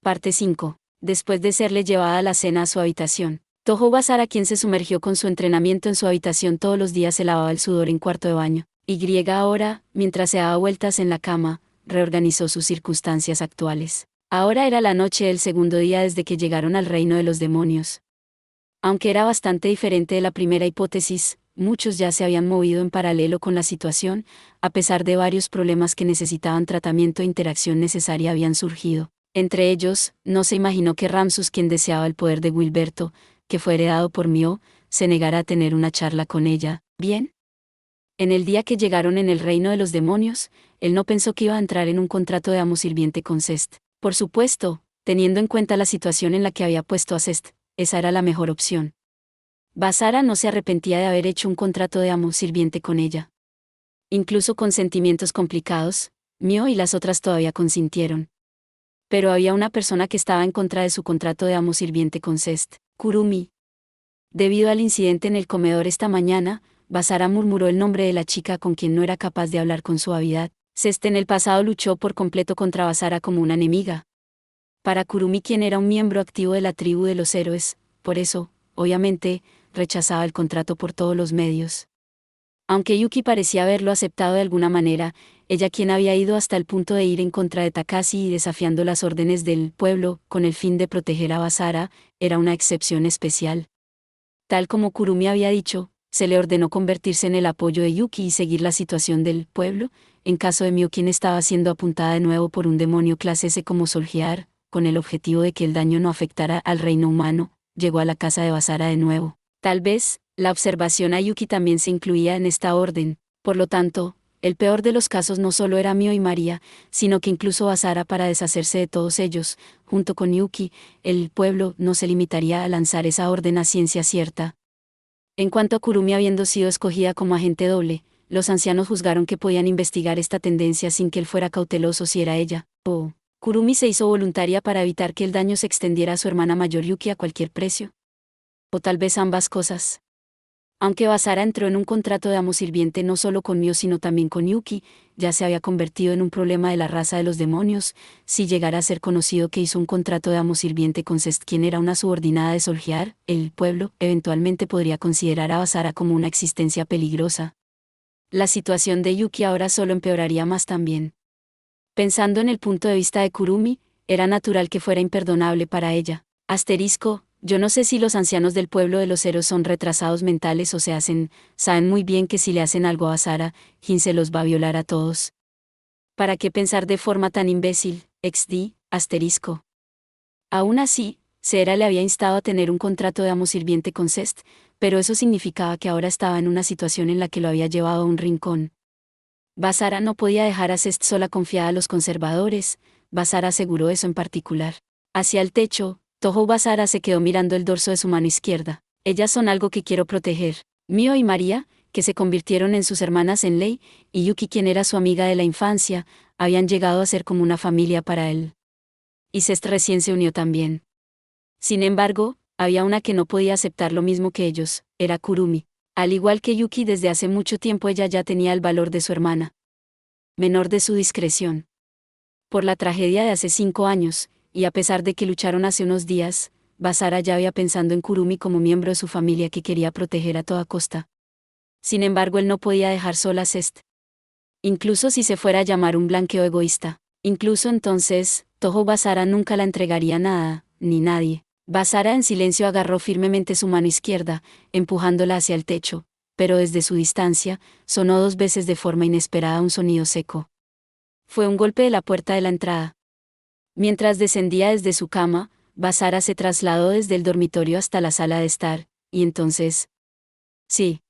Parte 5. Después de serle llevada la cena a su habitación, Toho Basara, quien se sumergió con su entrenamiento en su habitación todos los días, se lavaba el sudor en cuarto de baño. Ahora, mientras se daba vueltas en la cama, reorganizó sus circunstancias actuales. Ahora era la noche del segundo día desde que llegaron al reino de los demonios. Aunque era bastante diferente de la primera hipótesis, muchos ya se habían movido en paralelo con la situación, a pesar de varios problemas que necesitaban tratamiento e interacción necesaria habían surgido. Entre ellos, no se imaginó que Ramsus, quien deseaba el poder de Wilberto, que fue heredado por Mio, se negara a tener una charla con ella. Bien. En el día que llegaron en el reino de los demonios, él no pensó que iba a entrar en un contrato de amo sirviente con Cest. Por supuesto, teniendo en cuenta la situación en la que había puesto a Cest, esa era la mejor opción. Basara no se arrepentía de haber hecho un contrato de amo sirviente con ella. Incluso con sentimientos complicados, Mio y las otras todavía consintieron. Pero había una persona que estaba en contra de su contrato de amo sirviente con Cest, Kurumi. Debido al incidente en el comedor esta mañana, Basara murmuró el nombre de la chica con quien no era capaz de hablar con suavidad. Cest en el pasado luchó por completo contra Basara como una enemiga. Para Kurumi, quien era un miembro activo de la tribu de los héroes, por eso, obviamente, rechazaba el contrato por todos los medios. Aunque Yuki parecía haberlo aceptado de alguna manera, ella, quien había ido hasta el punto de ir en contra de Takashi y desafiando las órdenes del pueblo con el fin de proteger a Basara, era una excepción especial. Tal como Kurumi había dicho, se le ordenó convertirse en el apoyo de Yuki y seguir la situación del pueblo, en caso de Mio, quien estaba siendo apuntada de nuevo por un demonio clase S como Solgear, con el objetivo de que el daño no afectara al reino humano. Llegó a la casa de Basara de nuevo. Tal vez, la observación a Yuki también se incluía en esta orden. Por lo tanto, el peor de los casos no solo era Mio y María, sino que incluso Basara, para deshacerse de todos ellos, junto con Yuki, el pueblo no se limitaría a lanzar esa orden a ciencia cierta. En cuanto a Kurumi habiendo sido escogida como agente doble, los ancianos juzgaron que podían investigar esta tendencia sin que él fuera cauteloso si era ella. Kurumi se hizo voluntaria para evitar que el daño se extendiera a su hermana mayor Yuki a cualquier precio. O tal vez ambas cosas. Aunque Basara entró en un contrato de amo sirviente no solo con Mio sino también con Yuki, ya se había convertido en un problema de la raza de los demonios. Si llegara a ser conocido que hizo un contrato de amo sirviente con Cest, quien era una subordinada de Solgear, el pueblo eventualmente podría considerar a Basara como una existencia peligrosa. La situación de Yuki ahora solo empeoraría más también. Pensando en el punto de vista de Kurumi, era natural que fuera imperdonable para ella. Yo no sé si los ancianos del pueblo de los héroes son retrasados mentales o saben muy bien que si le hacen algo a Basara, Jin se los va a violar a todos. ¿Para qué pensar de forma tan imbécil? XD. Aún así, Sera le había instado a tener un contrato de amo sirviente con Cest, pero eso significaba que ahora estaba en una situación en la que lo había llevado a un rincón. Basara no podía dejar a Cest sola confiada a los conservadores. Basara aseguró eso en particular. Hacia el techo, Toho Basara se quedó mirando el dorso de su mano izquierda. Ellas son algo que quiero proteger. Mio y María, que se convirtieron en sus hermanas en ley, y Yuki, quien era su amiga de la infancia, habían llegado a ser como una familia para él. Y Cest recién se unió también. Sin embargo, había una que no podía aceptar lo mismo que ellos, era Kurumi. Al igual que Yuki, desde hace mucho tiempo ella ya tenía el valor de su hermana menor, de su discreción. Por la tragedia de hace 5 años, y a pesar de que lucharon hace unos días, Basara ya había pensando en Kurumi como miembro de su familia que quería proteger a toda costa. Sin embargo, él no podía dejar sola a Cest. Incluso si se fuera a llamar un blanqueo egoísta. Incluso entonces, Toho Basara nunca la entregaría nada, ni nadie. Basara en silencio agarró firmemente su mano izquierda, empujándola hacia el techo, pero desde su distancia, sonó 2 veces de forma inesperada un sonido seco. Fue un golpe de la puerta de la entrada. Mientras descendía desde su cama, Basara se trasladó desde el dormitorio hasta la sala de estar, y entonces... Sí.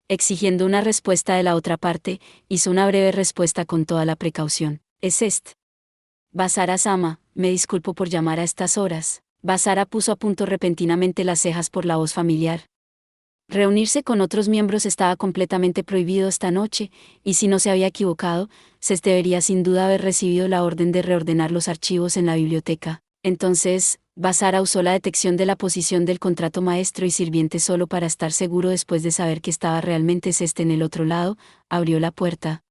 Exigiendo una respuesta de la otra parte, hizo una breve respuesta con toda la precaución. ¿Es Cest? Basara-sama, me disculpo por llamar a estas horas. Basara puso a punto repentinamente las cejas por la voz familiar. Reunirse con otros miembros estaba completamente prohibido esta noche, y si no se había equivocado, Cest debería sin duda haber recibido la orden de reordenar los archivos en la biblioteca. Entonces, Basara usó la detección de la posición del contrato maestro y sirviente solo para estar seguro. Después de saber que estaba realmente Cest en el otro lado, abrió la puerta.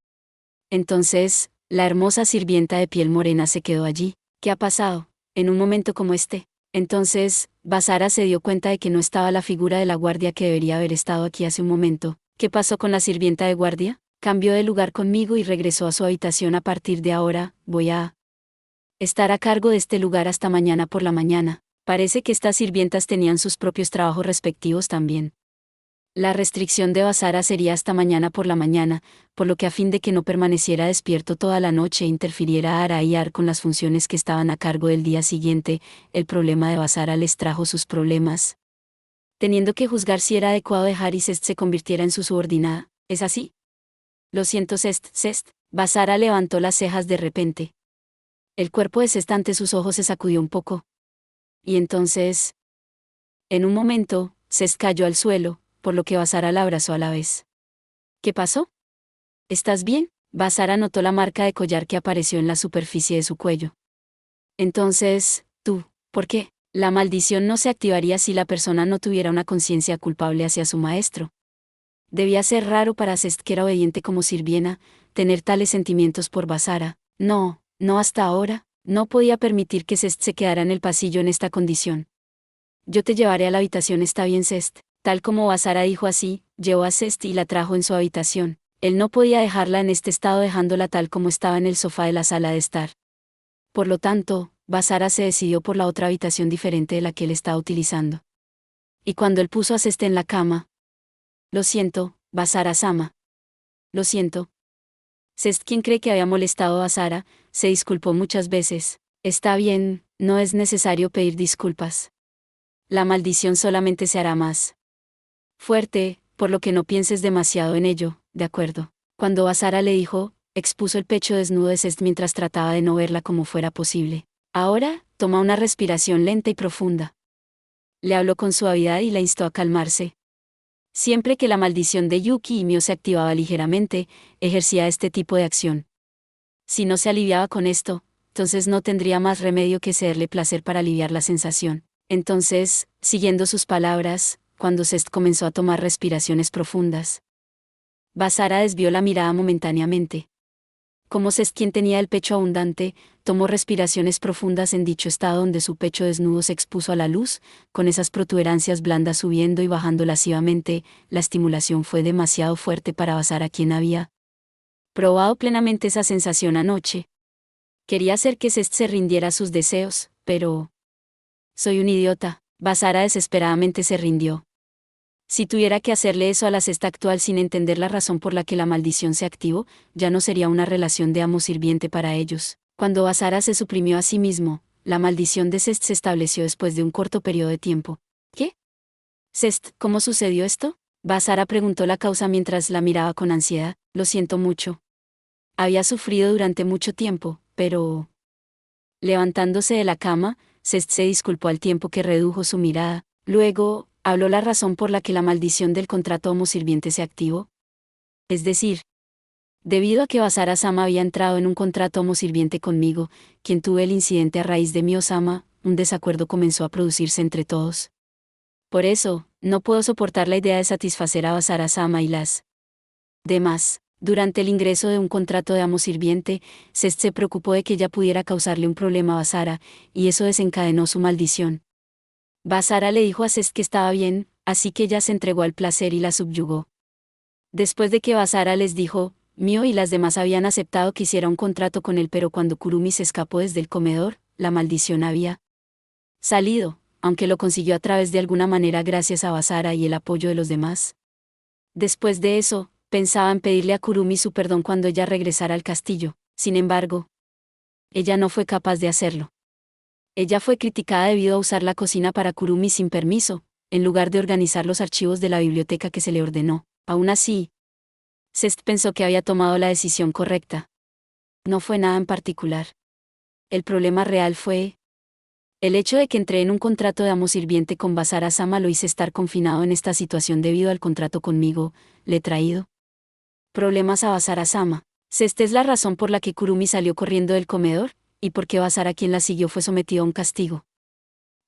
Entonces, la hermosa sirvienta de piel morena se quedó allí. ¿Qué ha pasado? En un momento como este. Entonces, Basara se dio cuenta de que no estaba la figura de la guardia que debería haber estado aquí hace un momento. ¿Qué pasó con la sirvienta de guardia? Cambió de lugar conmigo y regresó a su habitación. A partir de ahora, voy a estar a cargo de este lugar hasta mañana por la mañana. Parece que estas sirvientas tenían sus propios trabajos respectivos también. La restricción de Basara sería hasta mañana por la mañana, por lo que a fin de que no permaneciera despierto toda la noche e interfiriera Ar con las funciones que estaban a cargo del día siguiente, el problema de Basara les trajo sus problemas. Teniendo que juzgar si era adecuado dejar y Cest se convirtiera en su subordinada, ¿es así? Lo siento, Cest. Basara levantó las cejas de repente. El cuerpo de Cest ante sus ojos se sacudió un poco. Y entonces... En un momento, Cest cayó al suelo, por lo que Basara la abrazó a la vez. ¿Qué pasó? ¿Estás bien? Basara notó la marca de collar que apareció en la superficie de su cuello. Entonces, ¿por qué? La maldición no se activaría si la persona no tuviera una conciencia culpable hacia su maestro. Debía ser raro para Cest, que era obediente como sirvienta, tener tales sentimientos por Basara. No hasta ahora. No podía permitir que Cest se quedara en el pasillo en esta condición. Yo te llevaré a la habitación, ¿está bien, Cest? Tal como Basara dijo así, llevó a Cest y la trajo en su habitación. Él no podía dejarla en este estado dejándola tal como estaba en el sofá de la sala de estar. Por lo tanto, Basara se decidió por la otra habitación diferente de la que él estaba utilizando. Y cuando él puso a Cest en la cama... Lo siento, Basara-sama. Lo siento. Cest, quien cree que había molestado a Basara, se disculpó muchas veces. Está bien, no es necesario pedir disculpas. La maldición solamente se hará más fuerte, por lo que no pienses demasiado en ello, ¿de acuerdo? Cuando Basara le dijo, expuso el pecho desnudo de Cest mientras trataba de no verla como fuera posible. Ahora, toma una respiración lenta y profunda. Le habló con suavidad y la instó a calmarse. Siempre que la maldición de Yuki y Mio se activaba ligeramente, ejercía este tipo de acción. Si no se aliviaba con esto, entonces no tendría más remedio que cederle placer para aliviar la sensación. Entonces, siguiendo sus palabras, cuando Cest comenzó a tomar respiraciones profundas, Basara desvió la mirada momentáneamente. Como Cest, quien tenía el pecho abundante, tomó respiraciones profundas en dicho estado donde su pecho desnudo se expuso a la luz, con esas protuberancias blandas subiendo y bajando lascivamente. La estimulación fue demasiado fuerte para Basara, quien había probado plenamente esa sensación anoche. Quería hacer que Cest se rindiera a sus deseos, pero... Soy un idiota. Basara desesperadamente se rindió. Si tuviera que hacerle eso a la Cest actual sin entender la razón por la que la maldición se activó, ya no sería una relación de amo-sirviente para ellos. Cuando Basara se suprimió a sí mismo, la maldición de Cest se estableció después de un corto periodo de tiempo. ¿Qué? Cest, ¿cómo sucedió esto? Basara preguntó la causa mientras la miraba con ansiedad. Lo siento mucho. Había sufrido durante mucho tiempo, pero... Levantándose de la cama, Cest se disculpó al tiempo que redujo su mirada. Luego, habló la razón por la que la maldición del contrato homo-sirviente se activó. Es decir, debido a que Basara-sama había entrado en un contrato homo-sirviente conmigo, quien tuve el incidente a raíz de Mio-sama, un desacuerdo comenzó a producirse entre todos. Por eso, no puedo soportar la idea de satisfacer a Basara-sama y las demás. Durante el ingreso de un contrato de amo-sirviente, Cest se preocupó de que ella pudiera causarle un problema a Basara, y eso desencadenó su maldición. Basara le dijo a Cest que estaba bien, así que ella se entregó al placer y la subyugó. Después de que Basara les dijo, Mio y las demás habían aceptado que hiciera un contrato con él, pero cuando Kurumi se escapó desde el comedor, la maldición había salido, aunque lo consiguió a través de alguna manera gracias a Basara y el apoyo de los demás. Después de eso, pensaba en pedirle a Kurumi su perdón cuando ella regresara al castillo. Sin embargo, ella no fue capaz de hacerlo. Ella fue criticada debido a usar la cocina para Kurumi sin permiso, en lugar de organizar los archivos de la biblioteca que se le ordenó. Aún así, Cest pensó que había tomado la decisión correcta. No fue nada en particular. El problema real fue... el hecho de que entré en un contrato de amo-sirviente con Basara-sama lo hice estar confinado en esta situación debido al contrato conmigo. Le he traído problemas a Basara-sama. Esta es la razón por la que Kurumi salió corriendo del comedor, y por qué Basara, quien la siguió, fue sometido a un castigo.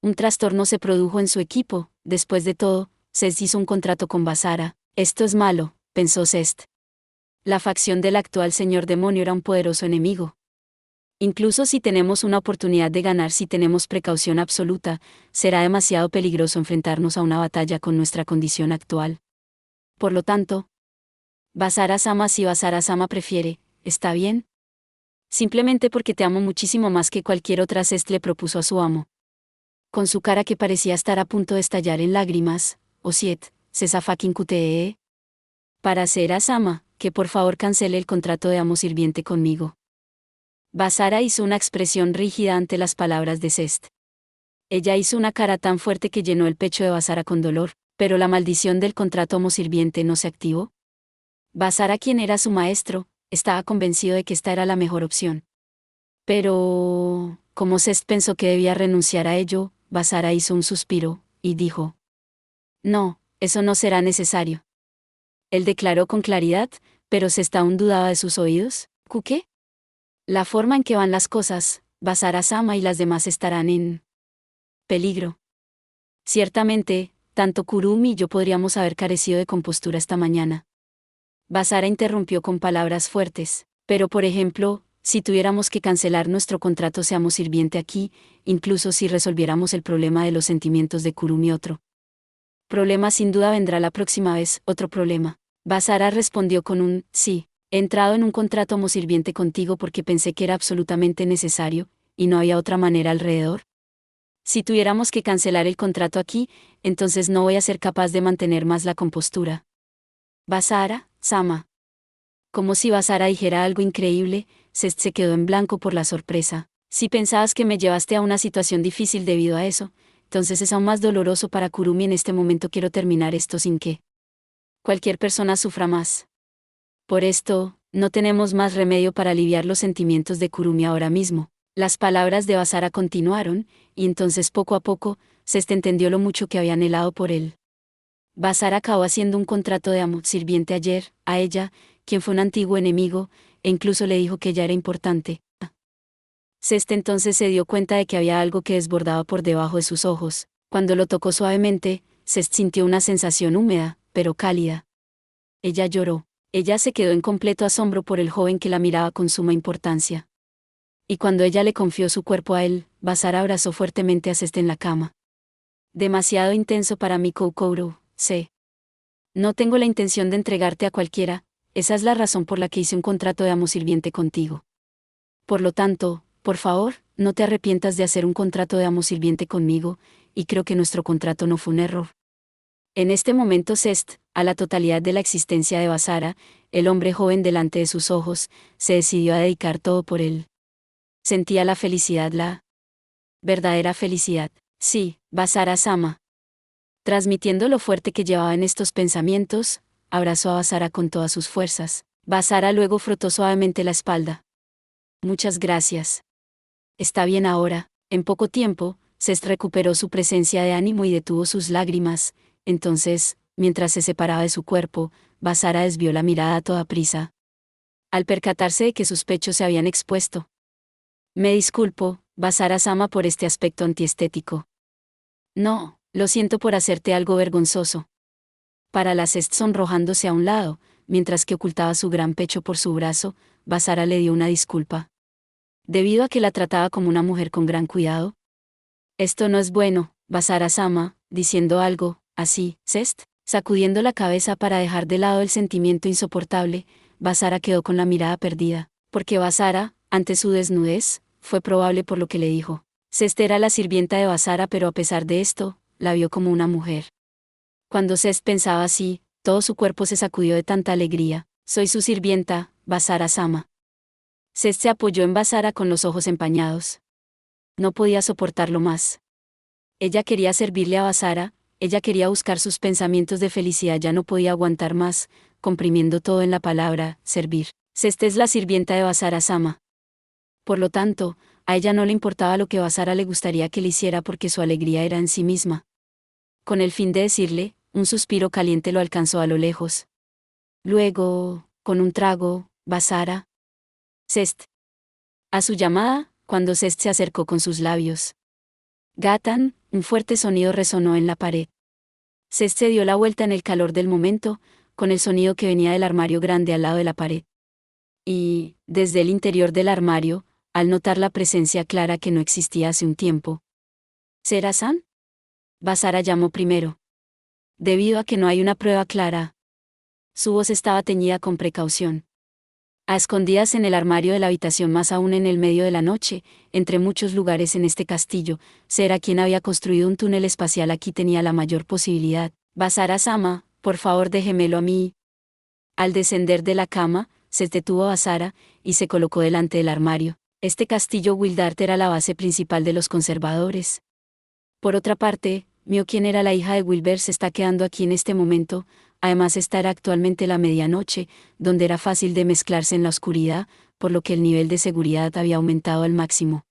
Un trastorno se produjo en su equipo. Después de todo, Cest hizo un contrato con Basara. Esto es malo, pensó Cest. La facción del actual señor demonio era un poderoso enemigo. Incluso si tenemos una oportunidad de ganar, si tenemos precaución absoluta, será demasiado peligroso enfrentarnos a una batalla con nuestra condición actual. Por lo tanto, Basara-sama, si Basara-sama prefiere, ¿está bien? Simplemente porque te amo muchísimo más que cualquier otra, Zest le propuso a su amo. Con su cara que parecía estar a punto de estallar en lágrimas, Osiet, Sesa fucking QTE. Para Basara-sama, que por favor cancele el contrato de amo sirviente conmigo. Basara hizo una expresión rígida ante las palabras de Zest. Ella hizo una cara tan fuerte que llenó el pecho de Basara con dolor, pero la maldición del contrato amo sirviente no se activó. Basara, quien era su maestro, estaba convencido de que esta era la mejor opción. Pero, como Zest pensó que debía renunciar a ello, Basara hizo un suspiro, y dijo: No, eso no será necesario. Él declaró con claridad, pero Zest aún dudaba de sus oídos. ¿Qué? La forma en que van las cosas, Basara-sama y las demás estarán en peligro. Ciertamente, tanto Kurumi y yo podríamos haber carecido de compostura esta mañana. Basara interrumpió con palabras fuertes. Pero por ejemplo, si tuviéramos que cancelar nuestro contrato seamos sirviente aquí, incluso si resolviéramos el problema de los sentimientos de Kurumi, otro problema sin duda vendrá la próxima vez, otro problema. Basara respondió con un sí. He entrado en un contrato como sirviente contigo porque pensé que era absolutamente necesario, y no había otra manera alrededor. Si tuviéramos que cancelar el contrato aquí, entonces no voy a ser capaz de mantener más la compostura. Basara-sama. Como si Basara dijera algo increíble, Zest se quedó en blanco por la sorpresa. Si pensabas que me llevaste a una situación difícil debido a eso, entonces es aún más doloroso para Kurumi. En este momento quiero terminar esto sin que cualquier persona sufra más. Por esto, no tenemos más remedio para aliviar los sentimientos de Kurumi ahora mismo. Las palabras de Basara continuaron, y entonces poco a poco, Zest entendió lo mucho que había anhelado por él. Basara acabó haciendo un contrato de amo sirviente ayer, a ella, quien fue un antiguo enemigo, e incluso le dijo que ella era importante. Zest entonces se dio cuenta de que había algo que desbordaba por debajo de sus ojos. Cuando lo tocó suavemente, Zest sintió una sensación húmeda, pero cálida. Ella lloró. Ella se quedó en completo asombro por el joven que la miraba con suma importancia. Y cuando ella le confió su cuerpo a él, Basara abrazó fuertemente a Zest en la cama. Demasiado intenso para mí, Koukoro, sé. No tengo la intención de entregarte a cualquiera, esa es la razón por la que hice un contrato de amo sirviente contigo. Por lo tanto, por favor, no te arrepientas de hacer un contrato de amo sirviente conmigo, y creo que nuestro contrato no fue un error. En este momento Zest, a la totalidad de la existencia de Basara, el hombre joven delante de sus ojos, se decidió a dedicar todo por él. Sentía la felicidad, la verdadera felicidad. Sí, Basara-sama. Transmitiendo lo fuerte que llevaba en estos pensamientos, abrazó a Basara con todas sus fuerzas. Basara luego frotó suavemente la espalda. Muchas gracias. Está bien ahora. En poco tiempo, Zest recuperó su presencia de ánimo y detuvo sus lágrimas. Entonces, mientras se separaba de su cuerpo, Basara desvió la mirada a toda prisa. Al percatarse de que sus pechos se habían expuesto. Me disculpo, Basara-sama, por este aspecto antiestético. No, lo siento por hacerte algo vergonzoso. Para la Zest, sonrojándose a un lado, mientras que ocultaba su gran pecho por su brazo, Basara le dio una disculpa. Debido a que la trataba como una mujer con gran cuidado. Esto no es bueno, Basara-sama, diciendo algo así, Zest, sacudiendo la cabeza para dejar de lado el sentimiento insoportable, Basara quedó con la mirada perdida, porque Basara, ante su desnudez, fue probable por lo que le dijo. Zest era la sirvienta de Basara, pero a pesar de esto, la vio como una mujer. Cuando Zest pensaba así, todo su cuerpo se sacudió de tanta alegría. Soy su sirvienta, Basara-sama. Zest se apoyó en Basara con los ojos empañados. No podía soportarlo más. Ella quería servirle a Basara, ella quería buscar sus pensamientos de felicidad, ya no podía aguantar más, comprimiendo todo en la palabra, servir. Zest es la sirvienta de Basara-sama. Por lo tanto, a ella no le importaba lo que Basara le gustaría que le hiciera porque su alegría era en sí misma. Con el fin de decirle, un suspiro caliente lo alcanzó a lo lejos. Luego, con un trago, Basara. Zest. A su llamada, cuando Zest se acercó con sus labios. Gatan, un fuerte sonido resonó en la pared. Zest se dio la vuelta en el calor del momento, con el sonido que venía del armario grande al lado de la pared. Y, desde el interior del armario, al notar la presencia clara que no existía hace un tiempo. ¿Sera-san? Basara llamó primero. Debido a que no hay una prueba clara. Su voz estaba teñida con precaución. A escondidas en el armario de la habitación, más aún en el medio de la noche, entre muchos lugares en este castillo, Sera, quien había construido un túnel espacial aquí, tenía la mayor posibilidad. Basara-sama, por favor déjemelo a mí. Al descender de la cama, se detuvo Basara, y se colocó delante del armario. Este castillo Wildart era la base principal de los conservadores. Por otra parte, Mio, quien era la hija de Wilber, se está quedando aquí en este momento. Además, esta era actualmente la medianoche, donde era fácil de mezclarse en la oscuridad, por lo que el nivel de seguridad había aumentado al máximo.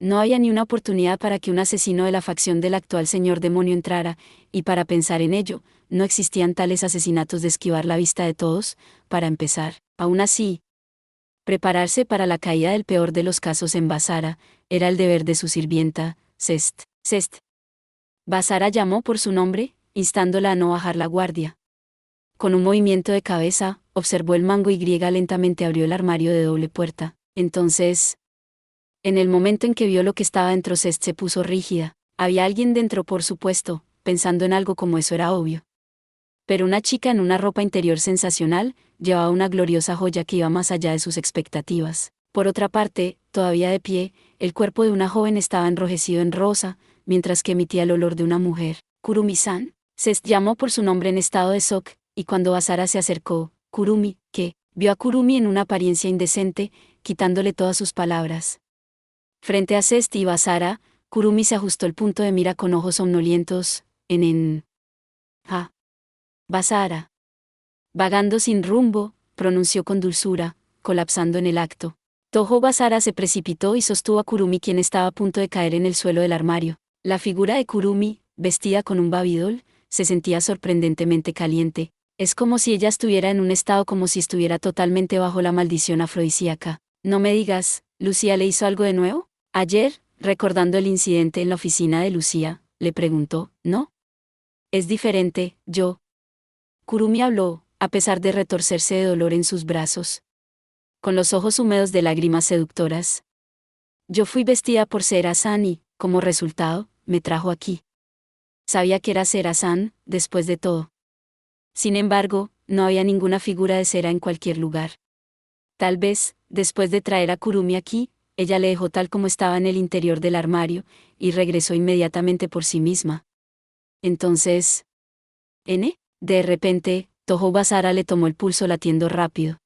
No había ni una oportunidad para que un asesino de la facción del actual señor demonio entrara, y para pensar en ello, no existían tales asesinatos de esquivar la vista de todos, para empezar. Aún así, prepararse para la caída del peor de los casos en Basara, era el deber de su sirvienta, Cest. Basara llamó por su nombre, instándola a no bajar la guardia. Con un movimiento de cabeza, observó el mango y lentamente abrió el armario de doble puerta. Entonces, en el momento en que vio lo que estaba dentro, Cest se puso rígida. Había alguien dentro, por supuesto, pensando en algo como eso era obvio. Pero una chica en una ropa interior sensacional, llevaba una gloriosa joya que iba más allá de sus expectativas. Por otra parte, todavía de pie, el cuerpo de una joven estaba enrojecido en rosa, mientras que emitía el olor de una mujer. Kurumi-san. Cest llamó por su nombre en estado de shock, y cuando Basara se acercó, Kurumi, que vio a Kurumi en una apariencia indecente, quitándole todas sus palabras. Frente a Cest y Basara, Kurumi se ajustó el punto de mira con ojos somnolientos, Basara. Vagando sin rumbo, pronunció con dulzura, colapsando en el acto. Toho Basara se precipitó y sostuvo a Kurumi, quien estaba a punto de caer en el suelo del armario. La figura de Kurumi, vestida con un babidol, se sentía sorprendentemente caliente. Es como si ella estuviera en un estado como si estuviera totalmente bajo la maldición afrodisíaca. No me digas, ¿Lucía le hizo algo de nuevo? Ayer, recordando el incidente en la oficina de Lucía, le preguntó, ¿no? Es diferente, yo. Kurumi habló, a pesar de retorcerse de dolor en sus brazos. Con los ojos húmedos de lágrimas seductoras. Yo fui vestida por Sera-san y, como resultado, me trajo aquí. Sabía que era Sera-san, después de todo. Sin embargo, no había ninguna figura de Sera en cualquier lugar. Tal vez, después de traer a Kurumi aquí, ella le dejó tal como estaba en el interior del armario, y regresó inmediatamente por sí misma. Entonces... De repente, Toho Basara le tomó el pulso latiendo rápido.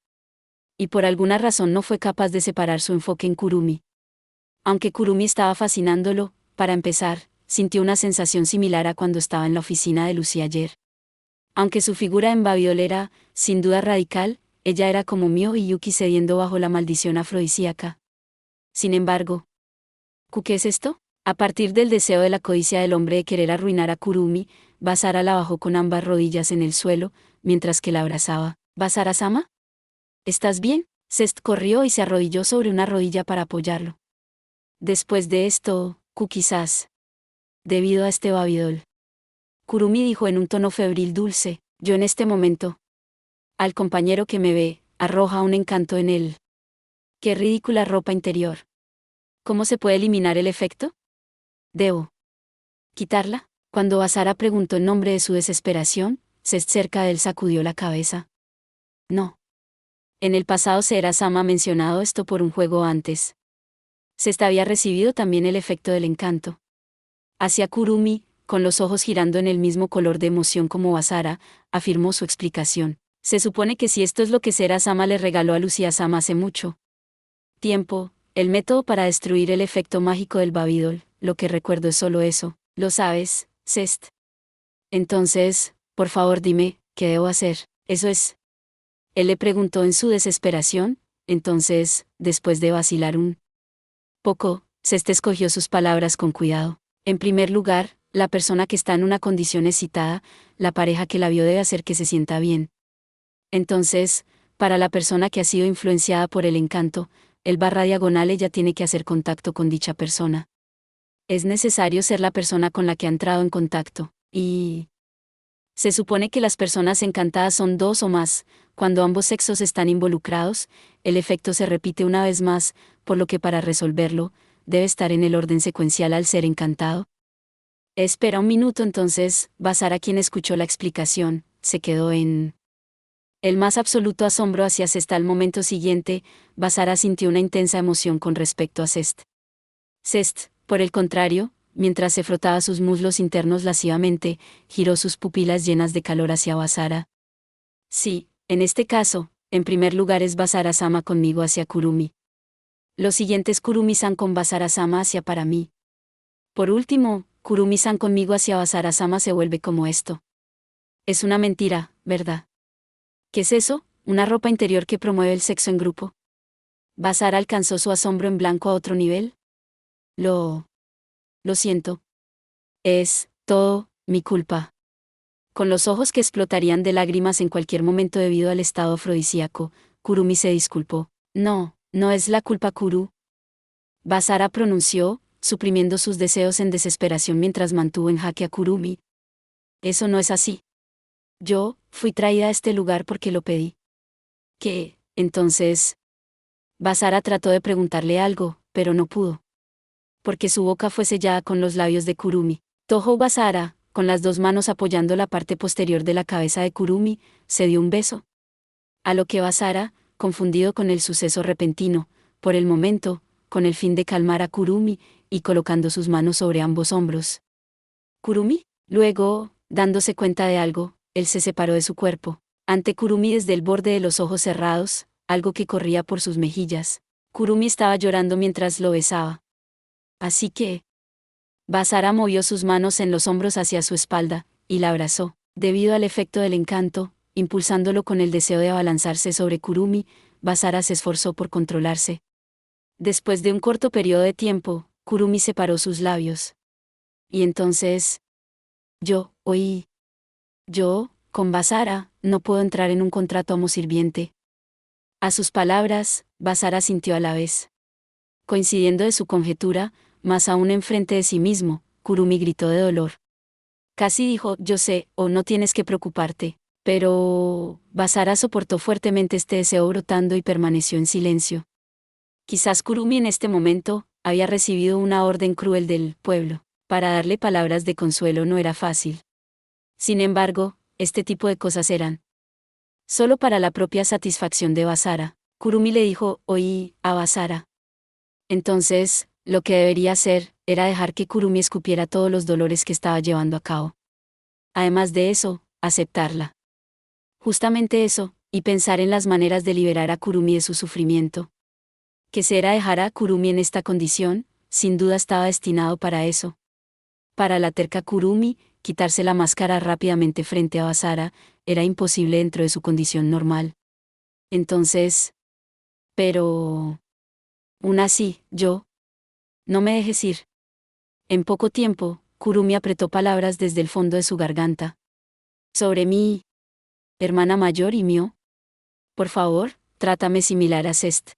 Y por alguna razón no fue capaz de separar su enfoque en Kurumi. Aunque Kurumi estaba fascinándolo, para empezar, sintió una sensación similar a cuando estaba en la oficina de Lucía ayer. Aunque su figura en babidol era, sin duda radical, ella era como Mio y Yuki cediendo bajo la maldición afrodisíaca. Sin embargo, ¿qué es esto? A partir del deseo de la codicia del hombre de querer arruinar a Kurumi, Basara la bajó con ambas rodillas en el suelo, mientras que la abrazaba. ¿Basara-sama? ¿Estás bien? Cest corrió y se arrodilló sobre una rodilla para apoyarlo. Después de esto, quizás. Debido a este babidol. Kurumi dijo en un tono febril dulce, yo en este momento. Al compañero que me ve, arroja un encanto en él. ¡Qué ridícula ropa interior! ¿Cómo se puede eliminar el efecto? ¿Debo quitarla? Cuando Basara preguntó en nombre de su desesperación, Cest cerca de él sacudió la cabeza. No. En el pasado Sera-sama ha mencionado esto por un juego antes. Cest había recibido también el efecto del encanto. Hacia Kurumi, con los ojos girando en el mismo color de emoción como Basara, afirmó su explicación. Se supone que si esto es lo que Sera-sama le regaló a Lucía-sama hace mucho tiempo, el método para destruir el efecto mágico del babidol, lo que recuerdo es solo eso. ¿Lo sabes, Cest? Entonces, por favor dime, ¿qué debo hacer? Eso es. Él le preguntó en su desesperación. Entonces, después de vacilar un poco, Cest escogió sus palabras con cuidado. En primer lugar, la persona que está en una condición excitada, la pareja que la vio debe hacer que se sienta bien. Entonces, para la persona que ha sido influenciada por el encanto, el /diagonal ella tiene que hacer contacto con dicha persona. Es necesario ser la persona con la que ha entrado en contacto, y Se supone que las personas encantadas son dos o más. Cuando ambos sexos están involucrados, el efecto se repite una vez más, por lo que para resolverlo, debe estar en el orden secuencial al ser encantado. Espera un minuto entonces, Basara, quien escuchó la explicación, se quedó en el más absoluto asombro hacia Cest. Al momento siguiente, Basara sintió una intensa emoción con respecto a Cest. Cest, por el contrario, mientras se frotaba sus muslos internos lascivamente, giró sus pupilas llenas de calor hacia Basara. Sí, en este caso, en primer lugar es Basara-sama conmigo hacia Kurumi. Lo siguiente es Kurumi-san con Basara-sama hacia para mí. Por último, Kurumi-san conmigo hacia Basara-sama se vuelve como esto. Es una mentira, ¿verdad? ¿Qué es eso? ¿Una ropa interior que promueve el sexo en grupo? ¿Basara alcanzó su asombro en blanco a otro nivel? Lo siento. Es todo mi culpa. Con los ojos que explotarían de lágrimas en cualquier momento debido al estado afrodisíaco, Kurumi se disculpó. No, no es la culpa, Kuru. Basara pronunció, suprimiendo sus deseos en desesperación mientras mantuvo en jaque a Kurumi. Eso no es así. Yo fui traída a este lugar porque lo pedí. ¿Qué, entonces? Basara trató de preguntarle algo, pero no pudo. Porque su boca fue sellada con los labios de Kurumi. Toho Basara, con las dos manos apoyando la parte posterior de la cabeza de Kurumi, se dio un beso. A lo que Basara, confundido con el suceso repentino, por el momento, con el fin de calmar a Kurumi, y colocando sus manos sobre ambos hombros. ¿Kurumi? Luego, dándose cuenta de algo, él se separó de su cuerpo. Ante Kurumi desde el borde de los ojos cerrados, algo que corría por sus mejillas. Kurumi estaba llorando mientras lo besaba. Así que Basara movió sus manos en los hombros hacia su espalda, y la abrazó. Debido al efecto del encanto, impulsándolo con el deseo de abalanzarse sobre Kurumi, Basara se esforzó por controlarse. Después de un corto periodo de tiempo, Kurumi separó sus labios. Y entonces, yo, con Basara, no puedo entrar en un contrato amo-sirviente. A sus palabras, Basara sintió a la vez. Coincidiendo de su conjetura, más aún enfrente de sí mismo, Kurumi gritó de dolor. Casi dijo, yo sé, o no tienes que preocuparte, pero Basara soportó fuertemente este deseo brotando y permaneció en silencio. Quizás Kurumi en este momento, había recibido una orden cruel del pueblo. Para darle palabras de consuelo no era fácil. Sin embargo, este tipo de cosas eran solo para la propia satisfacción de Basara. Kurumi le dijo, oí, a Basara. Entonces, lo que debería hacer, era dejar que Kurumi escupiera todos los dolores que estaba llevando a cabo. Además de eso, aceptarla. Justamente eso, y pensar en las maneras de liberar a Kurumi de su sufrimiento. Que será dejar a Kurumi en esta condición, sin duda estaba destinado para eso. Para la terca Kurumi, quitarse la máscara rápidamente frente a Basara, era imposible dentro de su condición normal. Entonces... Pero... aún así, no me dejes ir. En poco tiempo, Kurumi apretó palabras desde el fondo de su garganta. Sobre mí, hermana mayor y mío. Por favor, trátame similar a Cest.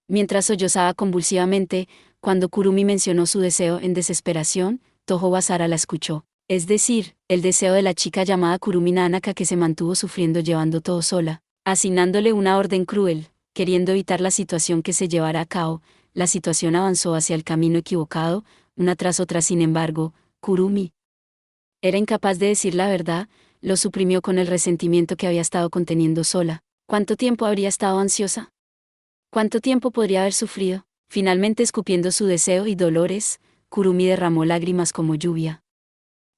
Mientras sollozaba convulsivamente, cuando Kurumi mencionó su deseo en desesperación, Toho Basara la escuchó. Es decir, el deseo de la chica llamada Kurumi Nanaka que se mantuvo sufriendo llevando todo sola, asignándole una orden cruel, queriendo evitar la situación que se llevara a cabo. La situación avanzó hacia el camino equivocado, una tras otra. Sin embargo, Kurumi era incapaz de decir la verdad, lo suprimió con el resentimiento que había estado conteniendo sola. ¿Cuánto tiempo habría estado ansiosa? ¿Cuánto tiempo podría haber sufrido? Finalmente, escupiendo su deseo y dolores, Kurumi derramó lágrimas como lluvia.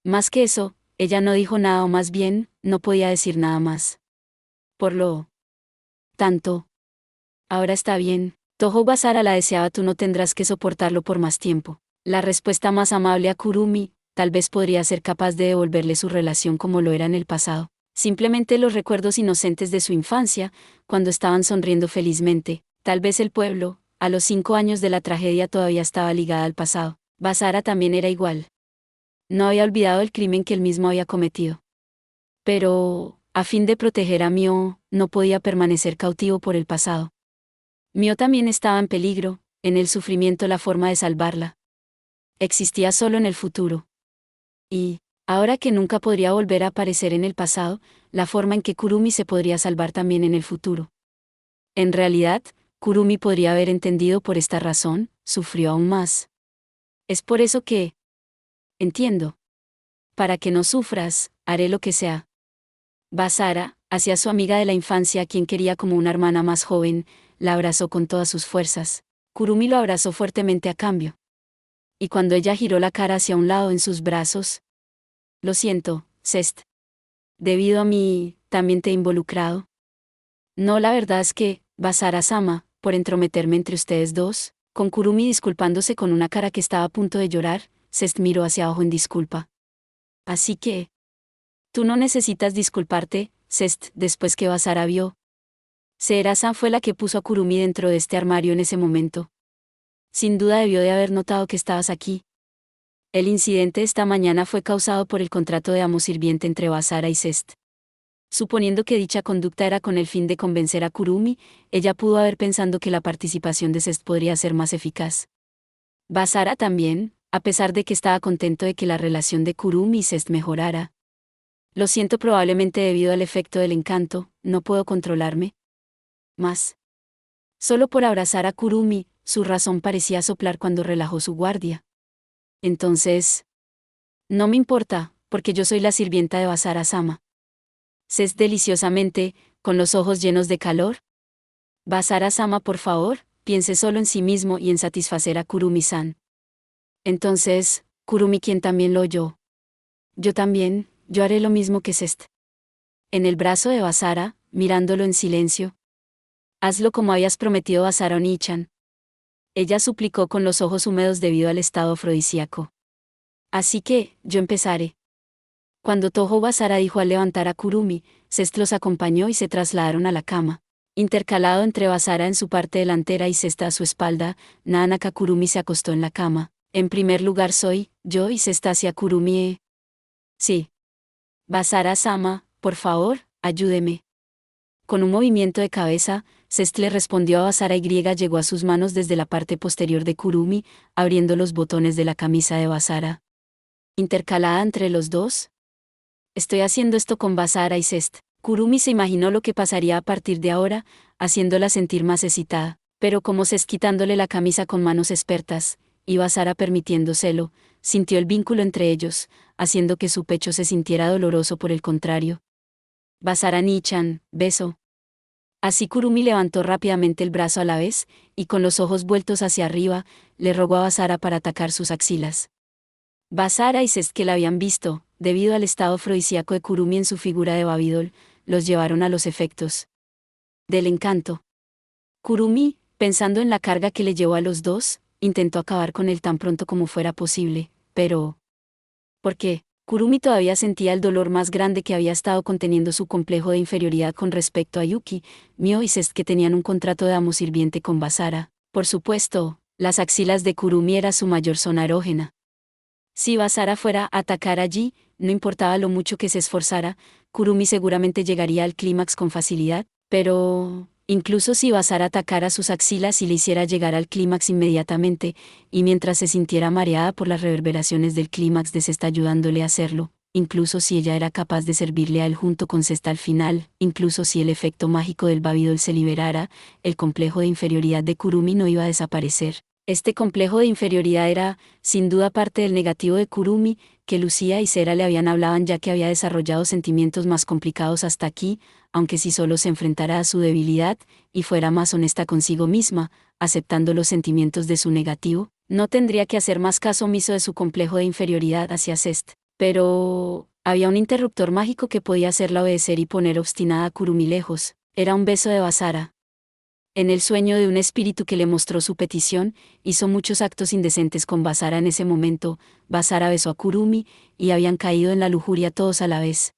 Más que eso, ella no dijo nada, o más bien, no podía decir nada más. Por lo tanto, ahora está bien. Toho Basara la deseaba, tú no tendrás que soportarlo por más tiempo. La respuesta más amable a Kurumi, tal vez podría ser capaz de devolverle su relación como lo era en el pasado. Simplemente los recuerdos inocentes de su infancia, cuando estaban sonriendo felizmente. Tal vez el pueblo, a los 5 años de la tragedia, todavía estaba ligada al pasado. Basara también era igual. No había olvidado el crimen que él mismo había cometido. Pero, a fin de proteger a Mio, no podía permanecer cautivo por el pasado. Mio también estaba en peligro, en el sufrimiento la forma de salvarla existía solo en el futuro. Y, Ahora que nunca podría volver a aparecer en el pasado, la forma en que Kurumi se podría salvar también en el futuro. En realidad, Kurumi podría haber entendido por esta razón, sufrió aún más. Es por eso que... Entiendo. Para que no sufras, haré lo que sea. Basara, hacia su amiga de la infancia a quien quería como una hermana más joven, la abrazó con todas sus fuerzas. Kurumi lo abrazó fuertemente a cambio. Y cuando ella giró la cara hacia un lado en sus brazos, lo siento, Cest. Debido a mí, también te he involucrado. No, la verdad es que, Basara-sama, por entrometerme entre ustedes dos, con Kurumi disculpándose con una cara que estaba a punto de llorar, Cest miró hacia abajo en disculpa. Así que... Tú no necesitas disculparte, Cest, después que Basara vio. Seera-san fue la que puso a Kurumi dentro de este armario en ese momento. Sin duda debió de haber notado que estabas aquí. El incidente esta mañana fue causado por el contrato de amo-sirviente entre Basara y Cest. Suponiendo que dicha conducta era con el fin de convencer a Kurumi, ella pudo haber pensado que la participación de Cest podría ser más eficaz. Basara también, a pesar de que estaba contento de que la relación de Kurumi y Cest mejorara. Lo siento, probablemente debido al efecto del encanto, no puedo controlarme. Más. Solo por abrazar a Kurumi, su razón parecía soplar cuando relajó su guardia. Entonces... No me importa, porque yo soy la sirvienta de Basara-sama. Cest deliciosamente, con los ojos llenos de calor. Basara-sama, por favor, piense solo en sí mismo y en satisfacer a Kurumi-san. Entonces, Kurumi, quien también lo oyó. Yo también, yo haré lo mismo que Cest. En el brazo de Basara, mirándolo en silencio. Hazlo como habías prometido, Basara Oni-chan. Ella suplicó con los ojos húmedos debido al estado afrodisíaco. Así que, yo empezaré. Cuando Toho Basara dijo al levantar a Kurumi, Cest los acompañó y se trasladaron a la cama. Intercalado entre Basara en su parte delantera y Cest a su espalda, Nanaka Kurumi se acostó en la cama. En primer lugar soy, yo y Cest hacia Kurumi. Sí. Basara-sama, por favor, ayúdeme. Con un movimiento de cabeza, Cest le respondió a Basara y llegó a sus manos desde la parte posterior de Kurumi, abriendo los botones de la camisa de Basara. Intercalada entre los dos. Estoy haciendo esto con Basara y Cest. Kurumi se imaginó lo que pasaría a partir de ahora, haciéndola sentir más excitada, pero como Cest quitándole la camisa con manos expertas, y Basara permitiéndoselo, sintió el vínculo entre ellos, haciendo que su pecho se sintiera doloroso por el contrario. Basara Ni-chan, beso. Así Kurumi levantó rápidamente el brazo a la vez, y con los ojos vueltos hacia arriba, le rogó a Basara para atacar sus axilas. Basara y Cest, que la habían visto, debido al estado afrodisíaco de Kurumi en su figura de Babidol, los llevaron a los efectos del encanto. Kurumi, pensando en la carga que le llevó a los dos, intentó acabar con él tan pronto como fuera posible, pero... ¿Por qué? Kurumi todavía sentía el dolor más grande que había estado conteniendo su complejo de inferioridad con respecto a Yuki, Mio y Cest, que tenían un contrato de amo-sirviente con Basara. Por supuesto, las axilas de Kurumi era su mayor zona erógena. Si Basara fuera a atacar allí, no importaba lo mucho que se esforzara, Kurumi seguramente llegaría al clímax con facilidad, pero... Incluso si Basara atacara sus axilas y le hiciera llegar al clímax inmediatamente, y mientras se sintiera mareada por las reverberaciones del clímax de Cest ayudándole a hacerlo, incluso si ella era capaz de servirle a él junto con Cest al final, incluso si el efecto mágico del Babidol se liberara, el complejo de inferioridad de Kurumi no iba a desaparecer. Este complejo de inferioridad era, sin duda, parte del negativo de Kurumi, que Lucía y Sera le habían hablado ya que había desarrollado sentimientos más complicados hasta aquí, aunque si solo se enfrentara a su debilidad, y fuera más honesta consigo misma, aceptando los sentimientos de su negativo, no tendría que hacer más caso omiso de su complejo de inferioridad hacia Cest. Pero... había un interruptor mágico que podía hacerla obedecer y poner obstinada a Kurumi lejos. Era un beso de Basara. En el sueño de un espíritu que le mostró su petición, hizo muchos actos indecentes con Basara en ese momento. Basara besó a Kurumi, y habían caído en la lujuria todos a la vez.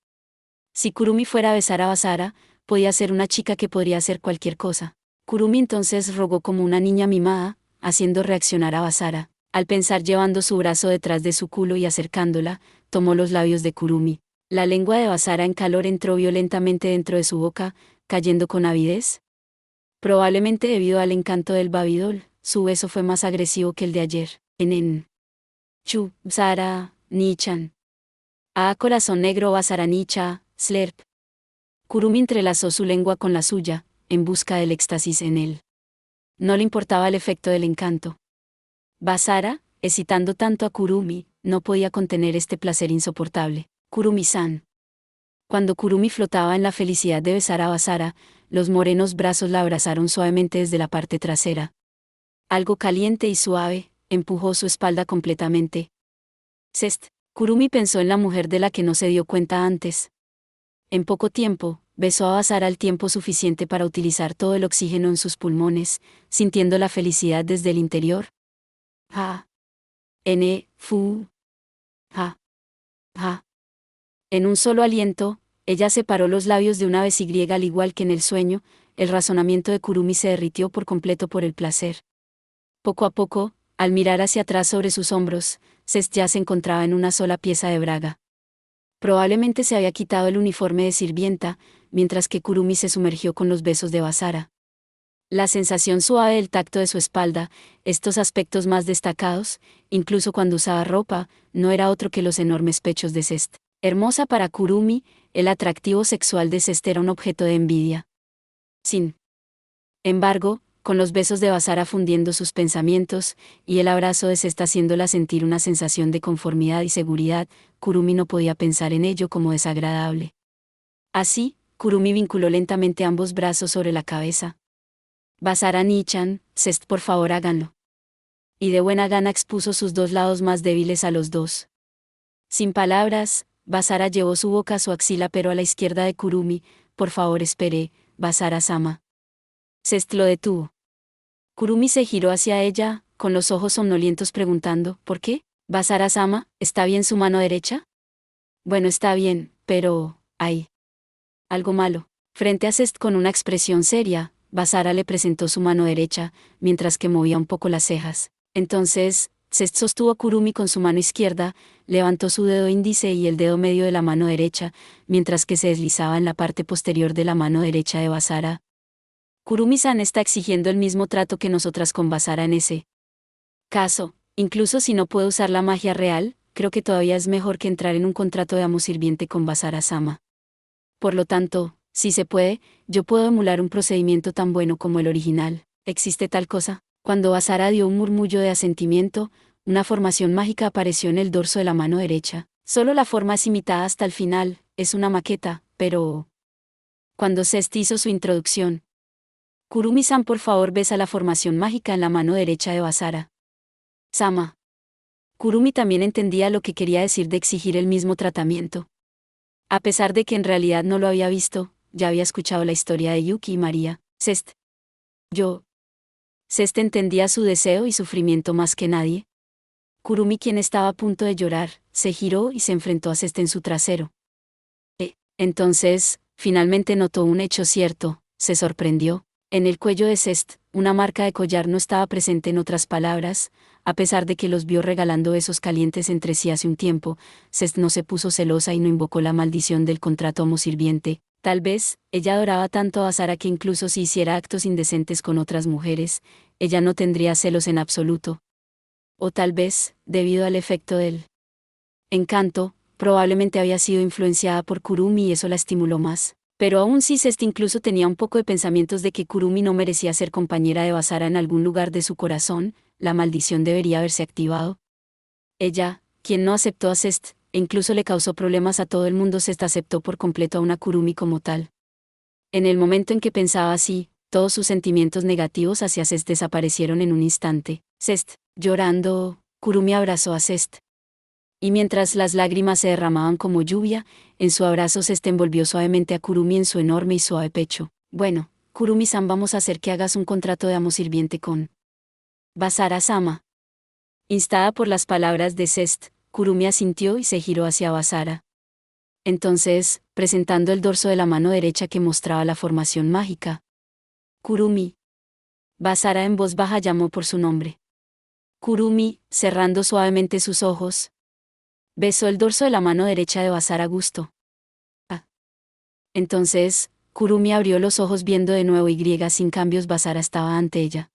Si Kurumi fuera a besar a Basara, podía ser una chica que podría hacer cualquier cosa. Kurumi entonces rogó como una niña mimada, haciendo reaccionar a Basara. Al pensar llevando su brazo detrás de su culo y acercándola, tomó los labios de Kurumi. La lengua de Basara en calor entró violentamente dentro de su boca, cayendo con avidez. Probablemente debido al encanto del Babidol, su beso fue más agresivo que el de ayer. Chu, Basara, Ni-chan. Ah, corazón negro Basaranicha, slurp. Kurumi entrelazó su lengua con la suya, en busca del éxtasis en él. No le importaba el efecto del encanto. Basara, excitando tanto a Kurumi, no podía contener este placer insoportable. Kurumi-san. Cuando Kurumi flotaba en la felicidad de besar a Basara, los morenos brazos la abrazaron suavemente desde la parte trasera. Algo caliente y suave, empujó su espalda completamente. Zest. Kurumi pensó en la mujer de la que no se dio cuenta antes. En poco tiempo, besó a Basara el tiempo suficiente para utilizar todo el oxígeno en sus pulmones, sintiendo la felicidad desde el interior. Ja. Fu. Ja. Ja. En un solo aliento, ella separó los labios de una vez y al igual que en el sueño, el razonamiento de Kurumi se derritió por completo por el placer. Poco a poco, al mirar hacia atrás sobre sus hombros, Zest ya se encontraba en una sola pieza de braga. Probablemente se había quitado el uniforme de sirvienta, mientras que Kurumi se sumergió con los besos de Basara. La sensación suave del tacto de su espalda, estos aspectos más destacados, incluso cuando usaba ropa, no era otro que los enormes pechos de Zest. Hermosa para Kurumi, el atractivo sexual de Zest era un objeto de envidia. Sin embargo, con los besos de Basara fundiendo sus pensamientos, y el abrazo de Zest haciéndola sentir una sensación de conformidad y seguridad, Kurumi no podía pensar en ello como desagradable. Así, Kurumi vinculó lentamente ambos brazos sobre la cabeza. Basara-nichan, Zest, por favor háganlo. Y de buena gana expuso sus dos lados más débiles a los dos. Sin palabras, Basara llevó su boca a su axila pero a la izquierda de Kurumi. Por favor espere, Basara-sama. Zest lo detuvo. Kurumi se giró hacia ella, con los ojos somnolientos preguntando, ¿por qué? Basara-sama, ¿está bien su mano derecha? Bueno, está bien, pero hay algo malo. Frente a Zest con una expresión seria, Basara le presentó su mano derecha, mientras que movía un poco las cejas. Entonces, Zest sostuvo a Kurumi con su mano izquierda, levantó su dedo índice y el dedo medio de la mano derecha, mientras que se deslizaba en la parte posterior de la mano derecha de Basara. Kurumi-san está exigiendo el mismo trato que nosotras con Basara en ese caso, incluso si no puedo usar la magia real, creo que todavía es mejor que entrar en un contrato de amo sirviente con Basara-sama. Por lo tanto, si se puede, yo puedo emular un procedimiento tan bueno como el original. ¿Existe tal cosa? Cuando Basara dio un murmullo de asentimiento, una formación mágica apareció en el dorso de la mano derecha. Solo la forma es imitada hasta el final, es una maqueta, pero... Cuando Zest hizo su introducción, Kurumi-san, por favor besa la formación mágica en la mano derecha de Basara. Sama. Kurumi también entendía lo que quería decir de exigir el mismo tratamiento. A pesar de que en realidad no lo había visto, ya había escuchado la historia de Yuki y María. Zest. Zest entendía su deseo y sufrimiento más que nadie. Kurumi, quien estaba a punto de llorar, se giró y se enfrentó a Zest en su trasero. Entonces, finalmente notó un hecho cierto, se sorprendió. En el cuello de Zest, una marca de collar no estaba presente. En otras palabras, a pesar de que los vio regalando besos calientes entre sí hace un tiempo, Zest no se puso celosa y no invocó la maldición del contrato amo sirviente. Tal vez, ella adoraba tanto a Basara que incluso si hiciera actos indecentes con otras mujeres, ella no tendría celos en absoluto. O tal vez, debido al efecto del encanto, probablemente había sido influenciada por Kurumi y eso la estimuló más. Pero aún si Zest incluso tenía un poco de pensamientos de que Kurumi no merecía ser compañera de Basara en algún lugar de su corazón, la maldición debería haberse activado. Ella, quien no aceptó a Zest, e incluso le causó problemas a todo el mundo, Zest aceptó por completo a una Kurumi como tal. En el momento en que pensaba así, todos sus sentimientos negativos hacia Zest desaparecieron en un instante. Zest, llorando, Kurumi abrazó a Zest. Y mientras las lágrimas se derramaban como lluvia, en su abrazo Zest envolvió suavemente a Kurumi en su enorme y suave pecho. Bueno, Kurumi-san, vamos a hacer que hagas un contrato de amo sirviente con Basara-sama. Instada por las palabras de Zest, Kurumi asintió y se giró hacia Basara. Entonces, presentando el dorso de la mano derecha que mostraba la formación mágica. Kurumi. Basara en voz baja llamó por su nombre. Kurumi, cerrando suavemente sus ojos, besó el dorso de la mano derecha de Basara a gusto. Entonces, Kurumi abrió los ojos viendo de nuevo y sin cambios Basara estaba ante ella.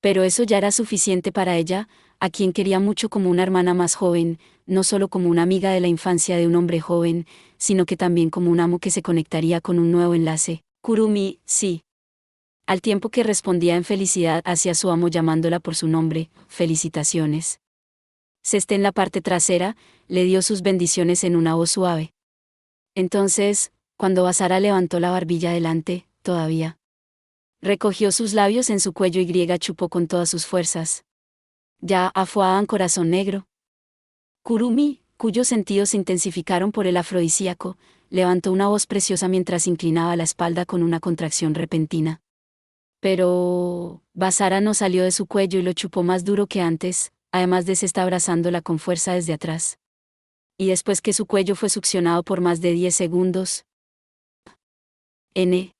Pero eso ya era suficiente para ella, a quien quería mucho como una hermana más joven, no solo como una amiga de la infancia de un hombre joven, sino que también como un amo que se conectaría con un nuevo enlace. Kurumi, sí. Al tiempo que respondía en felicidad hacia su amo llamándola por su nombre, felicitaciones. Ceste en la parte trasera, le dio sus bendiciones en una voz suave. Entonces, cuando Basara levantó la barbilla delante, todavía recogió sus labios en su cuello y chupó con todas sus fuerzas. Ya afuaban corazón negro. Kurumi, cuyos sentidos se intensificaron por el afrodisíaco, levantó una voz preciosa mientras inclinaba la espalda con una contracción repentina. Pero Basara no salió de su cuello y lo chupó más duro que antes, además de se está abrazándola con fuerza desde atrás. Y después que su cuello fue succionado por más de 10 segundos. N.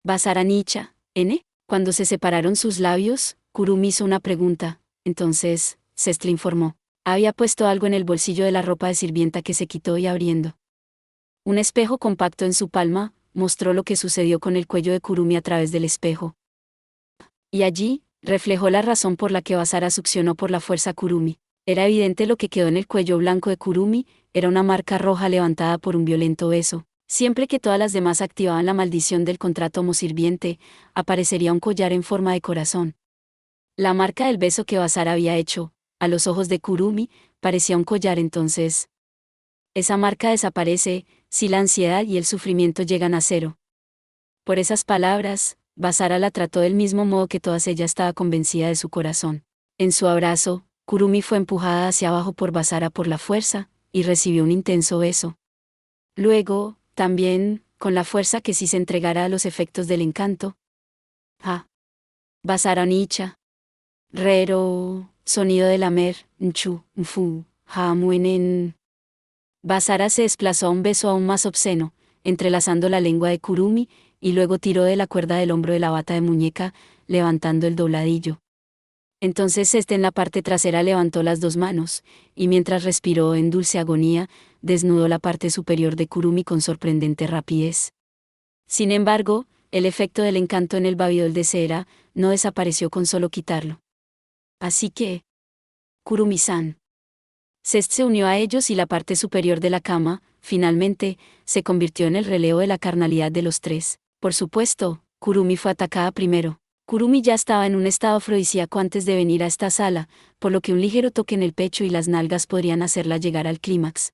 Basara Nicha, N. Cuando se separaron sus labios, Kurumi hizo una pregunta, entonces, Cest le informó. Había puesto algo en el bolsillo de la ropa de sirvienta que se quitó y abriendo un espejo compacto en su palma, mostró lo que sucedió con el cuello de Kurumi a través del espejo. Y allí, reflejó la razón por la que Basara succionó por la fuerza a Kurumi. Era evidente lo que quedó en el cuello blanco de Kurumi, era una marca roja levantada por un violento beso. Siempre que todas las demás activaban la maldición del contrato homo-sirviente, aparecería un collar en forma de corazón. La marca del beso que Basara había hecho, a los ojos de Kurumi, parecía un collar entonces. Esa marca desaparece, si la ansiedad y el sufrimiento llegan a cero. Por esas palabras, Basara la trató del mismo modo que todas ella estaba convencida de su corazón. En su abrazo, Kurumi fue empujada hacia abajo por Basara por la fuerza, y recibió un intenso beso. Luego, también, con la fuerza que si se entregara a los efectos del encanto. Ja. Basara Nicha. Rero, sonido de lamer, nchu, nfu, ja muenen. Basara se desplazó a un beso aún más obsceno, entrelazando la lengua de Kurumi, y luego tiró de la cuerda del hombro de la bata de muñeca, levantando el dobladillo. Entonces en la parte trasera levantó las dos manos, y mientras respiró en dulce agonía, desnudó la parte superior de Kurumi con sorprendente rapidez. Sin embargo, el efecto del encanto en el babidol de cera no desapareció con solo quitarlo. Así que... Kurumi-san. Cest se unió a ellos y la parte superior de la cama, finalmente, se convirtió en el relevo de la carnalidad de los tres. Por supuesto, Kurumi fue atacada primero. Kurumi ya estaba en un estado afrodisíaco antes de venir a esta sala, por lo que un ligero toque en el pecho y las nalgas podrían hacerla llegar al clímax.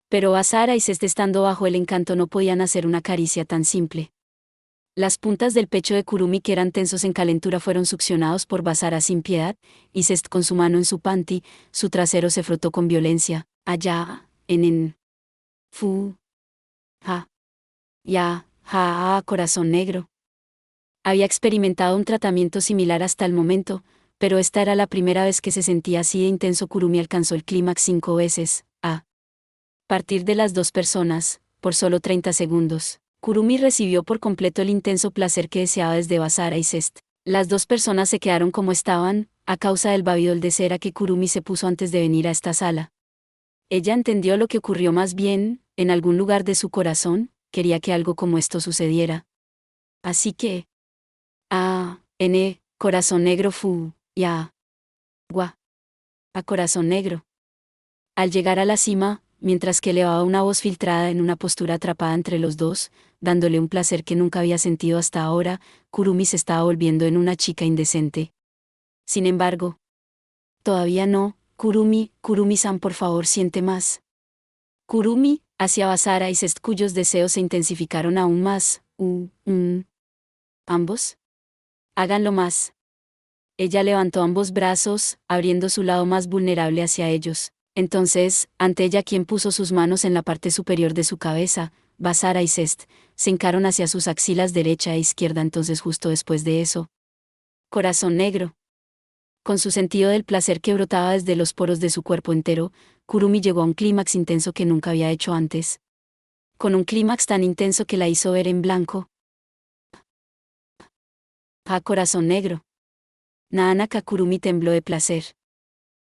Pero Basara y Cest estando bajo el encanto no podían hacer una caricia tan simple. Las puntas del pecho de Kurumi que eran tensos en calentura fueron succionados por Basara sin piedad, y Cest con su mano en su panty, su trasero se frotó con violencia, allá, en. Fu. Ja. Ya, ja, corazón negro. Había experimentado un tratamiento similar hasta el momento, pero esta era la primera vez que se sentía así de intenso. Kurumi alcanzó el clímax 5 veces, a partir de las dos personas, por solo 30 segundos. Kurumi recibió por completo el intenso placer que deseaba desde Basara y Cest. Las dos personas se quedaron como estaban, a causa del babidol de cera que Kurumi se puso antes de venir a esta sala. Ella entendió lo que ocurrió más bien, en algún lugar de su corazón, quería que algo como esto sucediera. Así que... corazón negro fu, ya. Gua. A corazón negro. Al llegar a la cima, mientras que elevaba una voz filtrada en una postura atrapada entre los dos, dándole un placer que nunca había sentido hasta ahora, Kurumi se estaba volviendo en una chica indecente. Sin embargo, todavía no, Kurumi-san, por favor, siente más. Kurumi, hacia Basara y Cest, cuyos deseos se intensificaron aún más. ¿Ambos? Háganlo más. Ella levantó ambos brazos, abriendo su lado más vulnerable hacia ellos. Entonces, ante ella quien puso sus manos en la parte superior de su cabeza, Basara y Cest, se hincaron hacia sus axilas derecha e izquierda. Entonces justo después de eso. Corazón negro. Con su sentido del placer que brotaba desde los poros de su cuerpo entero, Kurumi llegó a un clímax intenso que nunca había hecho antes. Con un clímax tan intenso que la hizo ver en blanco. Corazón negro. Naanaka. Kurumi tembló de placer.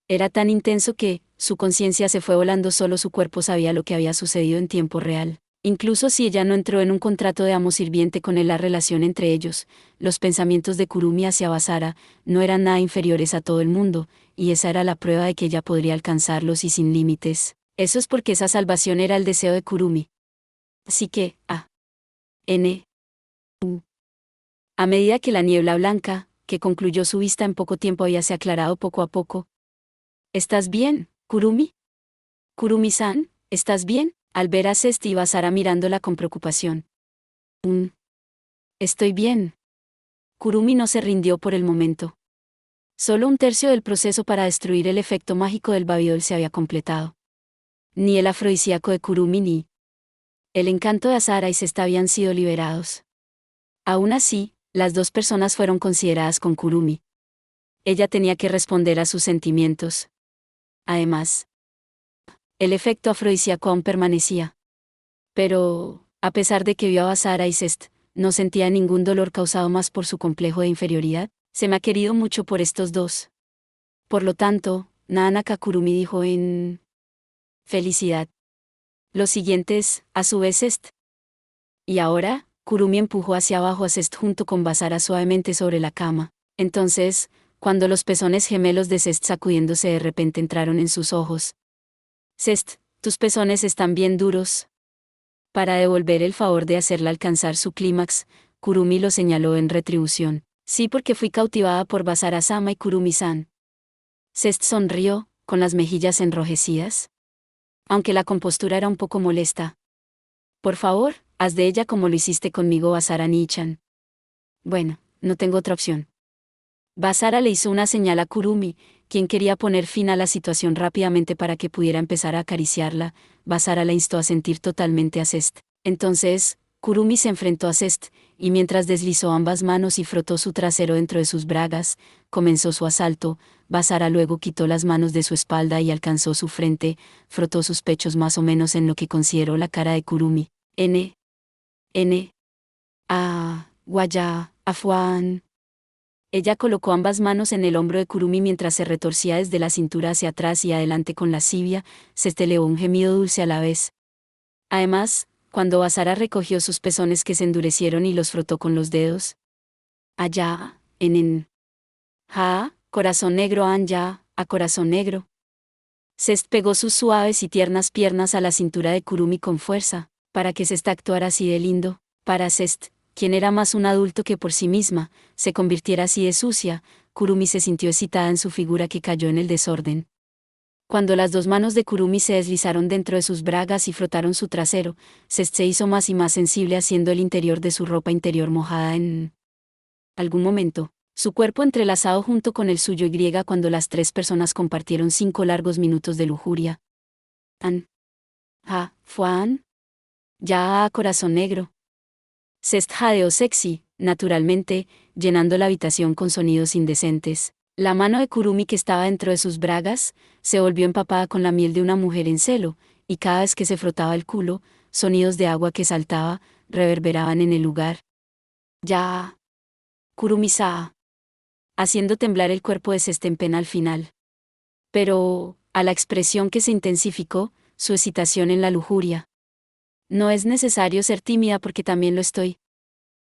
Era tan intenso que, su conciencia se fue volando, solo su cuerpo sabía lo que había sucedido en tiempo real. Incluso si ella no entró en un contrato de amo-sirviente con él, la relación entre ellos, los pensamientos de Kurumi hacia Basara, no eran nada inferiores a todo el mundo, y esa era la prueba de que ella podría alcanzarlos y sin límites. Eso es porque esa salvación era el deseo de Kurumi. Así que, a medida que la niebla blanca, que concluyó su vista en poco tiempo, había se aclarado poco a poco. ¿Estás bien, Kurumi? Kurumi-san, ¿estás bien? Al ver a Zest y Basara mirándola con preocupación. Estoy bien. Kurumi no se rindió por el momento. Solo un tercio del proceso para destruir el efecto mágico del Babidol se había completado. Ni el afrodisíaco de Kurumi ni el encanto de Basara y Zest habían sido liberados. Aún así, las dos personas fueron consideradas con Kurumi. Ella tenía que responder a sus sentimientos. Además, el efecto afrodisíaco aún permanecía. Pero, a pesar de que vio a Basara y Zest, no sentía ningún dolor causado más por su complejo de inferioridad. Se me ha querido mucho por estos dos. Por lo tanto, Nanaka Kurumi dijo en felicidad. Los siguientes, a su vez, Zest. Y ahora, Kurumi empujó hacia abajo a Zest junto con Basara suavemente sobre la cama. Entonces, cuando los pezones gemelos de Zest sacudiéndose de repente entraron en sus ojos. Zest, tus pezones están bien duros. Para devolver el favor de hacerla alcanzar su clímax, Kurumi lo señaló en retribución. Sí, porque fui cautivada por Basara-sama y Kurumi-san. Zest sonrió, con las mejillas enrojecidas. Aunque la compostura era un poco molesta. Por favor, haz de ella como lo hiciste conmigo, Basara-ni-chan. Bueno, no tengo otra opción. Basara le hizo una señal a Kurumi, quien quería poner fin a la situación rápidamente para que pudiera empezar a acariciarla. Basara la instó a sentir totalmente a Zest. Entonces, Kurumi se enfrentó a Zest, y mientras deslizó ambas manos y frotó su trasero dentro de sus bragas, comenzó su asalto. Basara luego quitó las manos de su espalda y alcanzó su frente, frotó sus pechos más o menos en lo que consideró la cara de Kurumi. Guaya, Afuan. Ella colocó ambas manos en el hombro de Kurumi mientras se retorcía desde la cintura hacia atrás y adelante con lascivia. Zest elevó un gemido dulce a la vez. Además, cuando Basara recogió sus pezones que se endurecieron y los frotó con los dedos. Allá, corazón negro, anya, a corazón negro. Zest pegó sus suaves y tiernas piernas a la cintura de Kurumi con fuerza, para que Zest actuara así de lindo. Para Zest, quien era más un adulto que por sí misma, se convirtiera así de sucia. Kurumi se sintió excitada en su figura que cayó en el desorden. Cuando las dos manos de Kurumi se deslizaron dentro de sus bragas y frotaron su trasero, Zest se hizo más y más sensible, haciendo el interior de su ropa interior mojada en algún momento. Su cuerpo entrelazado junto con el suyo cuando las tres personas compartieron 5 largos minutos de lujuria. Fuan. Ya, corazón negro. Zest jadeó sexy, naturalmente, llenando la habitación con sonidos indecentes. La mano de Kurumi que estaba dentro de sus bragas, se volvió empapada con la miel de una mujer en celo, y cada vez que se frotaba el culo, sonidos de agua que saltaba, reverberaban en el lugar. Ya. Kurumi-sa. Haciendo temblar el cuerpo de Zest en pena al final. Pero, a la expresión que se intensificó, su excitación en la lujuria. No es necesario ser tímida porque también lo estoy.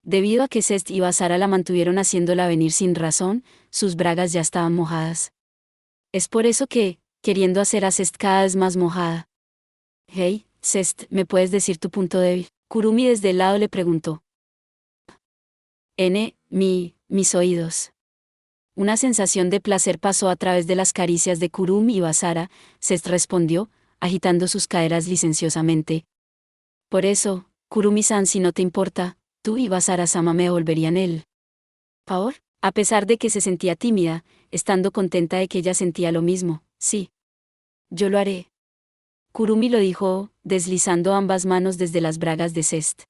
Debido a que Zest y Basara la mantuvieron haciéndola venir sin razón, sus bragas ya estaban mojadas. Es por eso que, queriendo hacer a Zest cada vez más mojada. Hey, Zest, ¿me puedes decir tu punto débil? Kurumi desde el lado le preguntó. Mis oídos. Una sensación de placer pasó a través de las caricias de Kurumi y Basara. Zest respondió, agitando sus caderas licenciosamente. Por eso, Kurumi-san, si no te importa, tú y Basara-sama me devolverían el favor. A pesar de que se sentía tímida, estando contenta de que ella sentía lo mismo. Sí. Yo lo haré. Kurumi lo dijo, deslizando ambas manos desde las bragas de Zest.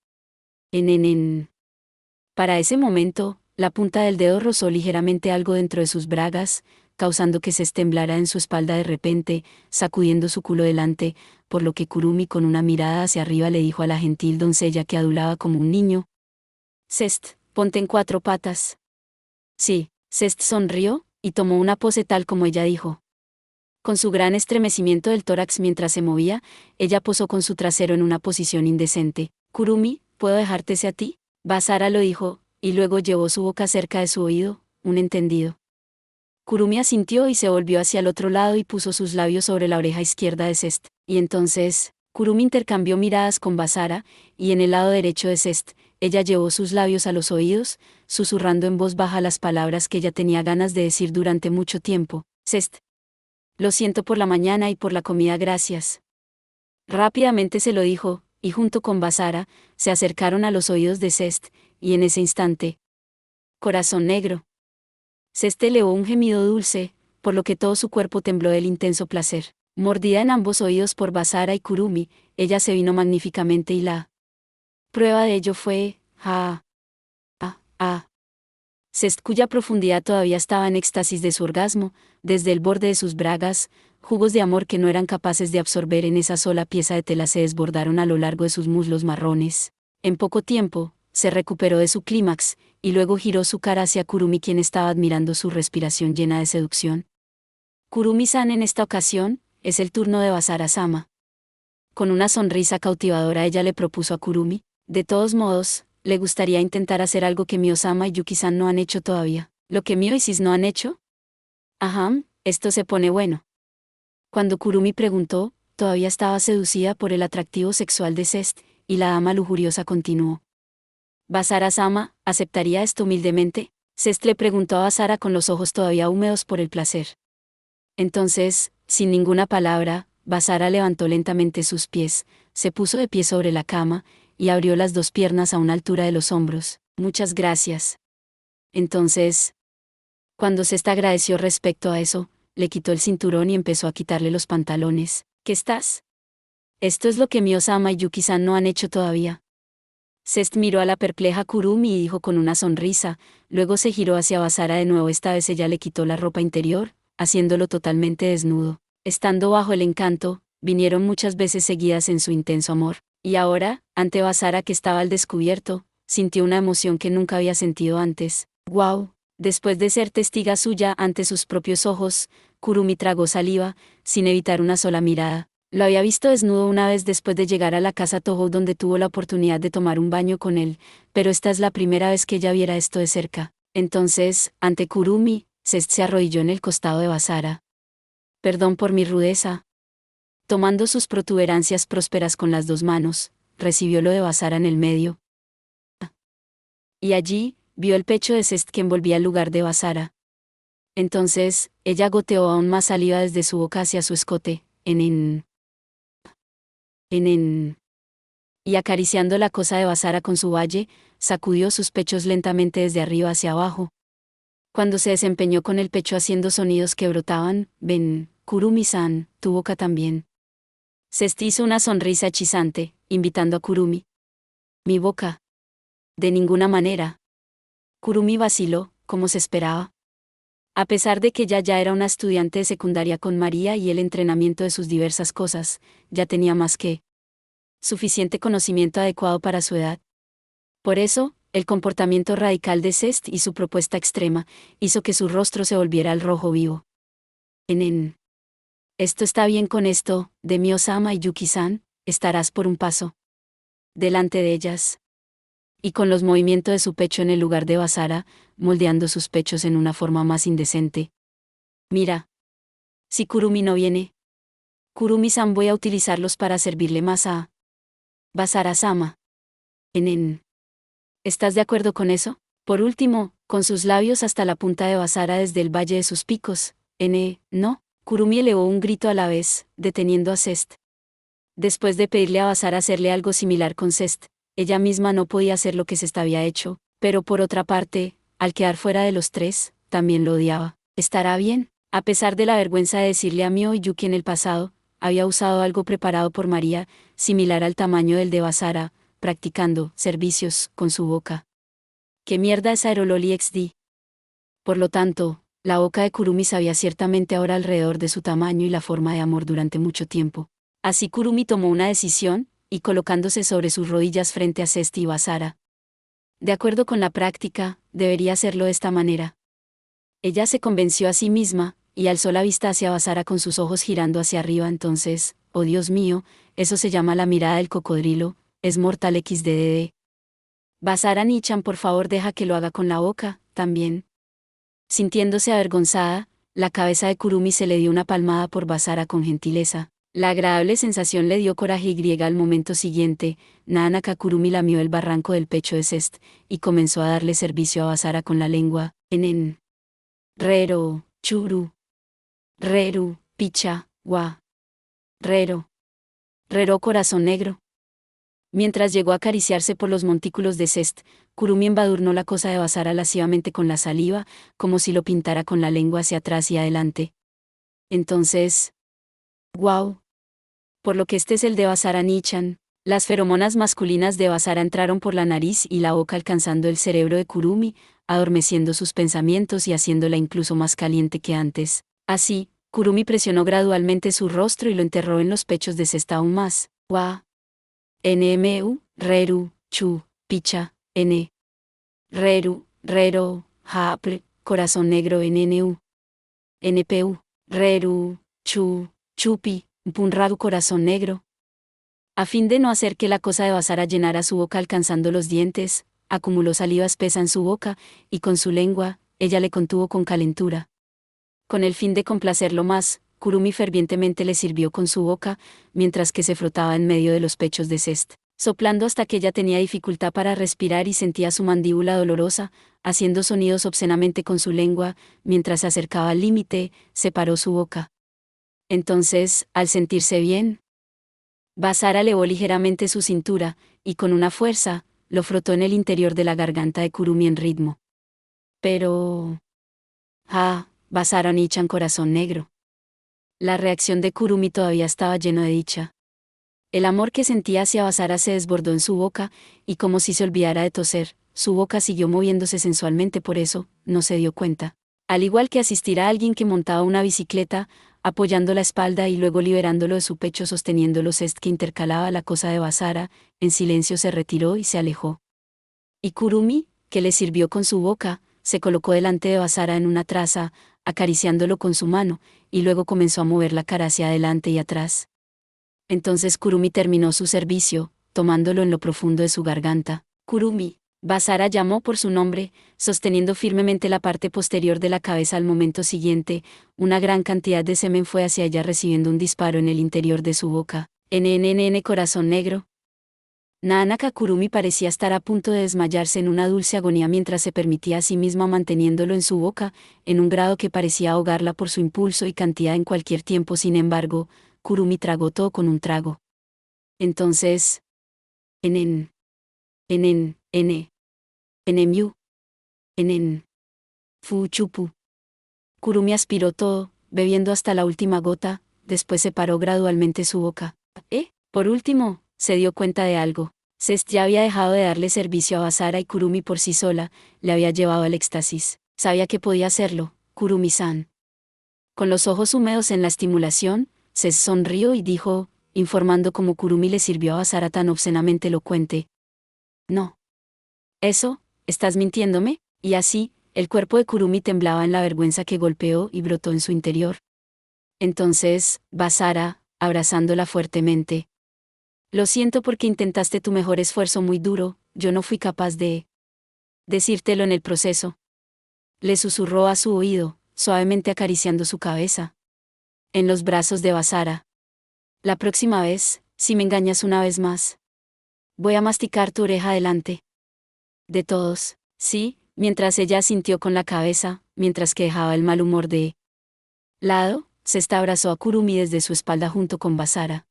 Para ese momento, la punta del dedo rozó ligeramente algo dentro de sus bragas, causando que Zest temblara en su espalda de repente, sacudiendo su culo delante, por lo que Kurumi con una mirada hacia arriba le dijo a la gentil doncella que adulaba como un niño. Zest, ponte en 4 patas. Sí, Zest sonrió, y tomó una pose tal como ella dijo. Con su gran estremecimiento del tórax mientras se movía, ella posó con su trasero en una posición indecente. Kurumi, ¿puedo dejarte a ti? Basara lo dijo, y luego llevó su boca cerca de su oído, un entendido. Kurumi asintió y se volvió hacia el otro lado y puso sus labios sobre la oreja izquierda de Cest. Y entonces, Kurumi intercambió miradas con Basara, y en el lado derecho de Cest, ella llevó sus labios a los oídos, susurrando en voz baja las palabras que ella tenía ganas de decir durante mucho tiempo. Cest. Lo siento por la mañana y por la comida, gracias. Rápidamente se lo dijo, y junto con Basara, se acercaron a los oídos de Cest, y en ese instante. Corazón negro. Cest elevó un gemido dulce, por lo que todo su cuerpo tembló del intenso placer. Mordida en ambos oídos por Basara y Kurumi, ella se vino magníficamente y la prueba de ello fue, Cest, cuya profundidad todavía estaba en éxtasis de su orgasmo, desde el borde de sus bragas, jugos de amor que no eran capaces de absorber en esa sola pieza de tela se desbordaron a lo largo de sus muslos marrones. En poco tiempo, se recuperó de su clímax, y luego giró su cara hacia Kurumi, quien estaba admirando su respiración llena de seducción. Kurumi-san, en esta ocasión, es el turno de Basara-sama. Con una sonrisa cautivadora ella le propuso a Kurumi, de todos modos, le gustaría intentar hacer algo que Mio-sama y Yuki-san no han hecho todavía. ¿Lo que Mio y Sis no han hecho? Ajá, esto se pone bueno. Cuando Kurumi preguntó, todavía estaba seducida por el atractivo sexual de Cest, y la dama lujuriosa continuó. ¿Basara-sama aceptaría esto humildemente? Cest le preguntó a Basara con los ojos todavía húmedos por el placer. Entonces, sin ninguna palabra, Basara levantó lentamente sus pies, se puso de pie sobre la cama, y abrió las dos piernas a una altura de los hombros. Muchas gracias. Entonces, cuando Cest agradeció respecto a eso, le quitó el cinturón y empezó a quitarle los pantalones. ¿Qué estás? Esto es lo que Mio-sama y Yuki-san no han hecho todavía. Cest miró a la perpleja Kurumi y dijo con una sonrisa, luego se giró hacia Basara de nuevo. Esta vez ella le quitó la ropa interior, haciéndolo totalmente desnudo. Estando bajo el encanto, vinieron muchas veces seguidas en su intenso amor. Y ahora, ante Basara que estaba al descubierto, sintió una emoción que nunca había sentido antes. ¡Guau! Después de ser testiga suya ante sus propios ojos, Kurumi tragó saliva, sin evitar una sola mirada. Lo había visto desnudo una vez después de llegar a la casa Toho, donde tuvo la oportunidad de tomar un baño con él, pero esta es la primera vez que ella viera esto de cerca. Entonces, ante Kurumi, Cest se arrodilló en el costado de Basara. Perdón por mi rudeza. Tomando sus protuberancias prósperas con las dos manos, recibió lo de Basara en el medio. Y allí, vio el pecho de Cest que envolvía el lugar de Basara. Entonces, ella goteó aún más saliva desde su boca hacia su escote, y acariciando la cosa de Basara con su valle, sacudió sus pechos lentamente desde arriba hacia abajo. Cuando se desempeñó con el pecho haciendo sonidos que brotaban, ven, Kurumi-san, tu boca también. Cest hizo una sonrisa hechizante, invitando a Kurumi. ¿Mi boca? De ninguna manera. Kurumi vaciló, como se esperaba. A pesar de que ella ya era una estudiante de secundaria con María y el entrenamiento de sus diversas cosas, ya tenía más que suficiente conocimiento adecuado para su edad. Por eso, el comportamiento radical de Cest y su propuesta extrema, hizo que su rostro se volviera al rojo vivo. Esto está bien. Con esto, de Mio-sama y Yuki-san, estarás por un paso delante de ellas. Y con los movimientos de su pecho en el lugar de Basara, moldeando sus pechos en una forma más indecente. Mira. Si Kurumi no viene. Kurumi-san, voy a utilizarlos para servirle más a Basara-sama. ¿Estás de acuerdo con eso? Por último, con sus labios hasta la punta de Basara desde el valle de sus picos. No. Kurumi elevó un grito a la vez, deteniendo a Cest. Después de pedirle a Basara hacerle algo similar con Cest, ella misma no podía hacer lo que Cest había hecho, pero por otra parte, al quedar fuera de los tres, también lo odiaba. ¿Estará bien? A pesar de la vergüenza de decirle a Mio y Yuki en el pasado, había usado algo preparado por María, similar al tamaño del de Basara, practicando servicios con su boca. ¿Qué mierda es Aerololi XD? Por lo tanto, la boca de Kurumi sabía ciertamente ahora alrededor de su tamaño y la forma de amor durante mucho tiempo. Así Kurumi tomó una decisión, y colocándose sobre sus rodillas frente a Cest y Basara. De acuerdo con la práctica, debería hacerlo de esta manera. Ella se convenció a sí misma, y alzó la vista hacia Basara con sus ojos girando hacia arriba. Entonces, oh Dios mío, eso se llama la mirada del cocodrilo, es mortal XDDD. Basara Nichan, por favor deja que lo haga con la boca, también. Sintiéndose avergonzada, la cabeza de Kurumi se le dio una palmada por Basara con gentileza. La agradable sensación le dio coraje y al momento siguiente, Nanaka Kurumi lamió el barranco del pecho de Zest, y comenzó a darle servicio a Basara con la lengua, en Rero, churu. Reru, picha, wa. Rero corazón negro. Mientras llegó a acariciarse por los montículos de Zest, Kurumi embadurnó la cosa de Basara lascivamente con la saliva, como si lo pintara con la lengua hacia atrás y adelante. Entonces... ¡Guau! Por lo que este es el de Basara Nichan. Las feromonas masculinas de Basara entraron por la nariz y la boca alcanzando el cerebro de Kurumi, adormeciendo sus pensamientos y haciéndola incluso más caliente que antes. Así, Kurumi presionó gradualmente su rostro y lo enterró en los pechos de Zest aún más. ¡Wa! NMU, Reru, Chu, Picha, N. Reru, Rero, Japr, corazón negro NNU. NPU, Reru, Chu, Chupi, Punradu corazón negro. A fin de no hacer que la cosa de Basara llenara su boca alcanzando los dientes, acumuló saliva espesa en su boca, y con su lengua, ella le contuvo con calentura. Con el fin de complacerlo más, Kurumi fervientemente le sirvió con su boca, mientras que se frotaba en medio de los pechos de Zest, soplando hasta que ella tenía dificultad para respirar y sentía su mandíbula dolorosa, haciendo sonidos obscenamente con su lengua, mientras se acercaba al límite, separó su boca. Entonces, al sentirse bien, Basara elevó ligeramente su cintura, y con una fuerza, lo frotó en el interior de la garganta de Kurumi en ritmo. Pero... Basara Nichan corazón negro. La reacción de Kurumi todavía estaba lleno de dicha. El amor que sentía hacia Basara se desbordó en su boca, y como si se olvidara de toser, su boca siguió moviéndose sensualmente. Por eso, no se dio cuenta. Al igual que asistir a alguien que montaba una bicicleta, apoyando la espalda y luego liberándolo de su pecho sosteniendo Zest que intercalaba la cosa de Basara, en silencio se retiró y se alejó. Y Kurumi, que le sirvió con su boca, se colocó delante de Basara en una traza, acariciándolo con su mano, y luego comenzó a mover la cara hacia adelante y atrás. Entonces Kurumi terminó su servicio, tomándolo en lo profundo de su garganta. Kurumi. Basara llamó por su nombre, sosteniendo firmemente la parte posterior de la cabeza. Al momento siguiente, una gran cantidad de semen fue hacia ella recibiendo un disparo en el interior de su boca. NNN corazón negro. Nanaka Kurumi parecía estar a punto de desmayarse en una dulce agonía mientras se permitía a sí misma manteniéndolo en su boca, en un grado que parecía ahogarla por su impulso y cantidad en cualquier tiempo. Sin embargo, Kurumi tragó todo con un trago. Entonces... Enemiu. Fu chupu. Kurumi aspiró todo, bebiendo hasta la última gota, después separó gradualmente su boca. Por último, se dio cuenta de algo. Zest ya había dejado de darle servicio a Basara y Kurumi por sí sola, le había llevado al éxtasis. Sabía que podía hacerlo, Kurumi-san. Con los ojos húmedos en la estimulación, Zest sonrió y dijo, informando cómo Kurumi le sirvió a Basara tan obscenamente elocuente. No. ¿Eso? ¿Estás mintiéndome? Y así, el cuerpo de Kurumi temblaba en la vergüenza que golpeó y brotó en su interior. Entonces, Basara, abrazándola fuertemente. Lo siento porque intentaste tu mejor esfuerzo muy duro, yo no fui capaz de decírtelo en el proceso. Le susurró a su oído, suavemente acariciando su cabeza. En los brazos de Basara. La próxima vez, si me engañas una vez más, voy a masticar tu oreja delante de todos. Sí, mientras ella asintió con la cabeza, mientras que dejaba el mal humor de lado, Zest abrazó a Kurumi desde su espalda junto con Basara.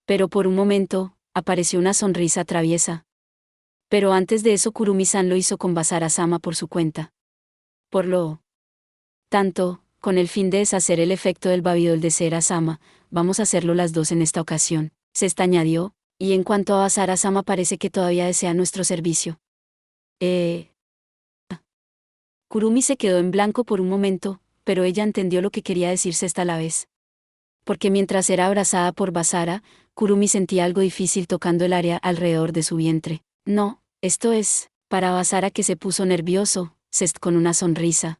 Pero por un momento, apareció una sonrisa traviesa. Pero antes de eso Kurumi-san lo hizo con Basara-sama por su cuenta. Por lo tanto, con el fin de deshacer el efecto del babidol de Cera-sama, vamos a hacerlo las dos en esta ocasión, Zest añadió, y en cuanto a Basara-sama parece que todavía desea nuestro servicio. Kurumi se quedó en blanco por un momento, pero ella entendió lo que quería decir Zest a la vez. Porque mientras era abrazada por Basara, Kurumi sentía algo difícil tocando el área alrededor de su vientre. No, esto es, para Basara que se puso nervioso, Zest con una sonrisa.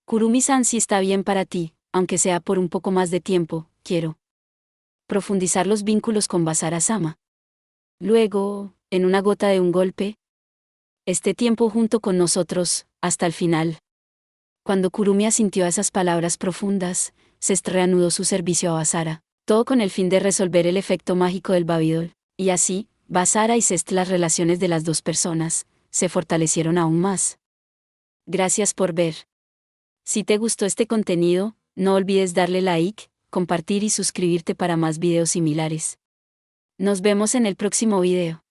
Kurumi-san, si está bien para ti, aunque sea por un poco más de tiempo, quiero profundizar los vínculos con Basara-sama. Luego, en una gota de un golpe, este tiempo junto con nosotros, hasta el final. Cuando Kurumi asintió a esas palabras profundas, se reanudó su servicio a Basara, todo con el fin de resolver el efecto mágico del Babidol, y así, Basara y Cest, las relaciones de las dos personas, se fortalecieron aún más. Gracias por ver. Si te gustó este contenido, no olvides darle like, compartir y suscribirte para más videos similares. Nos vemos en el próximo video.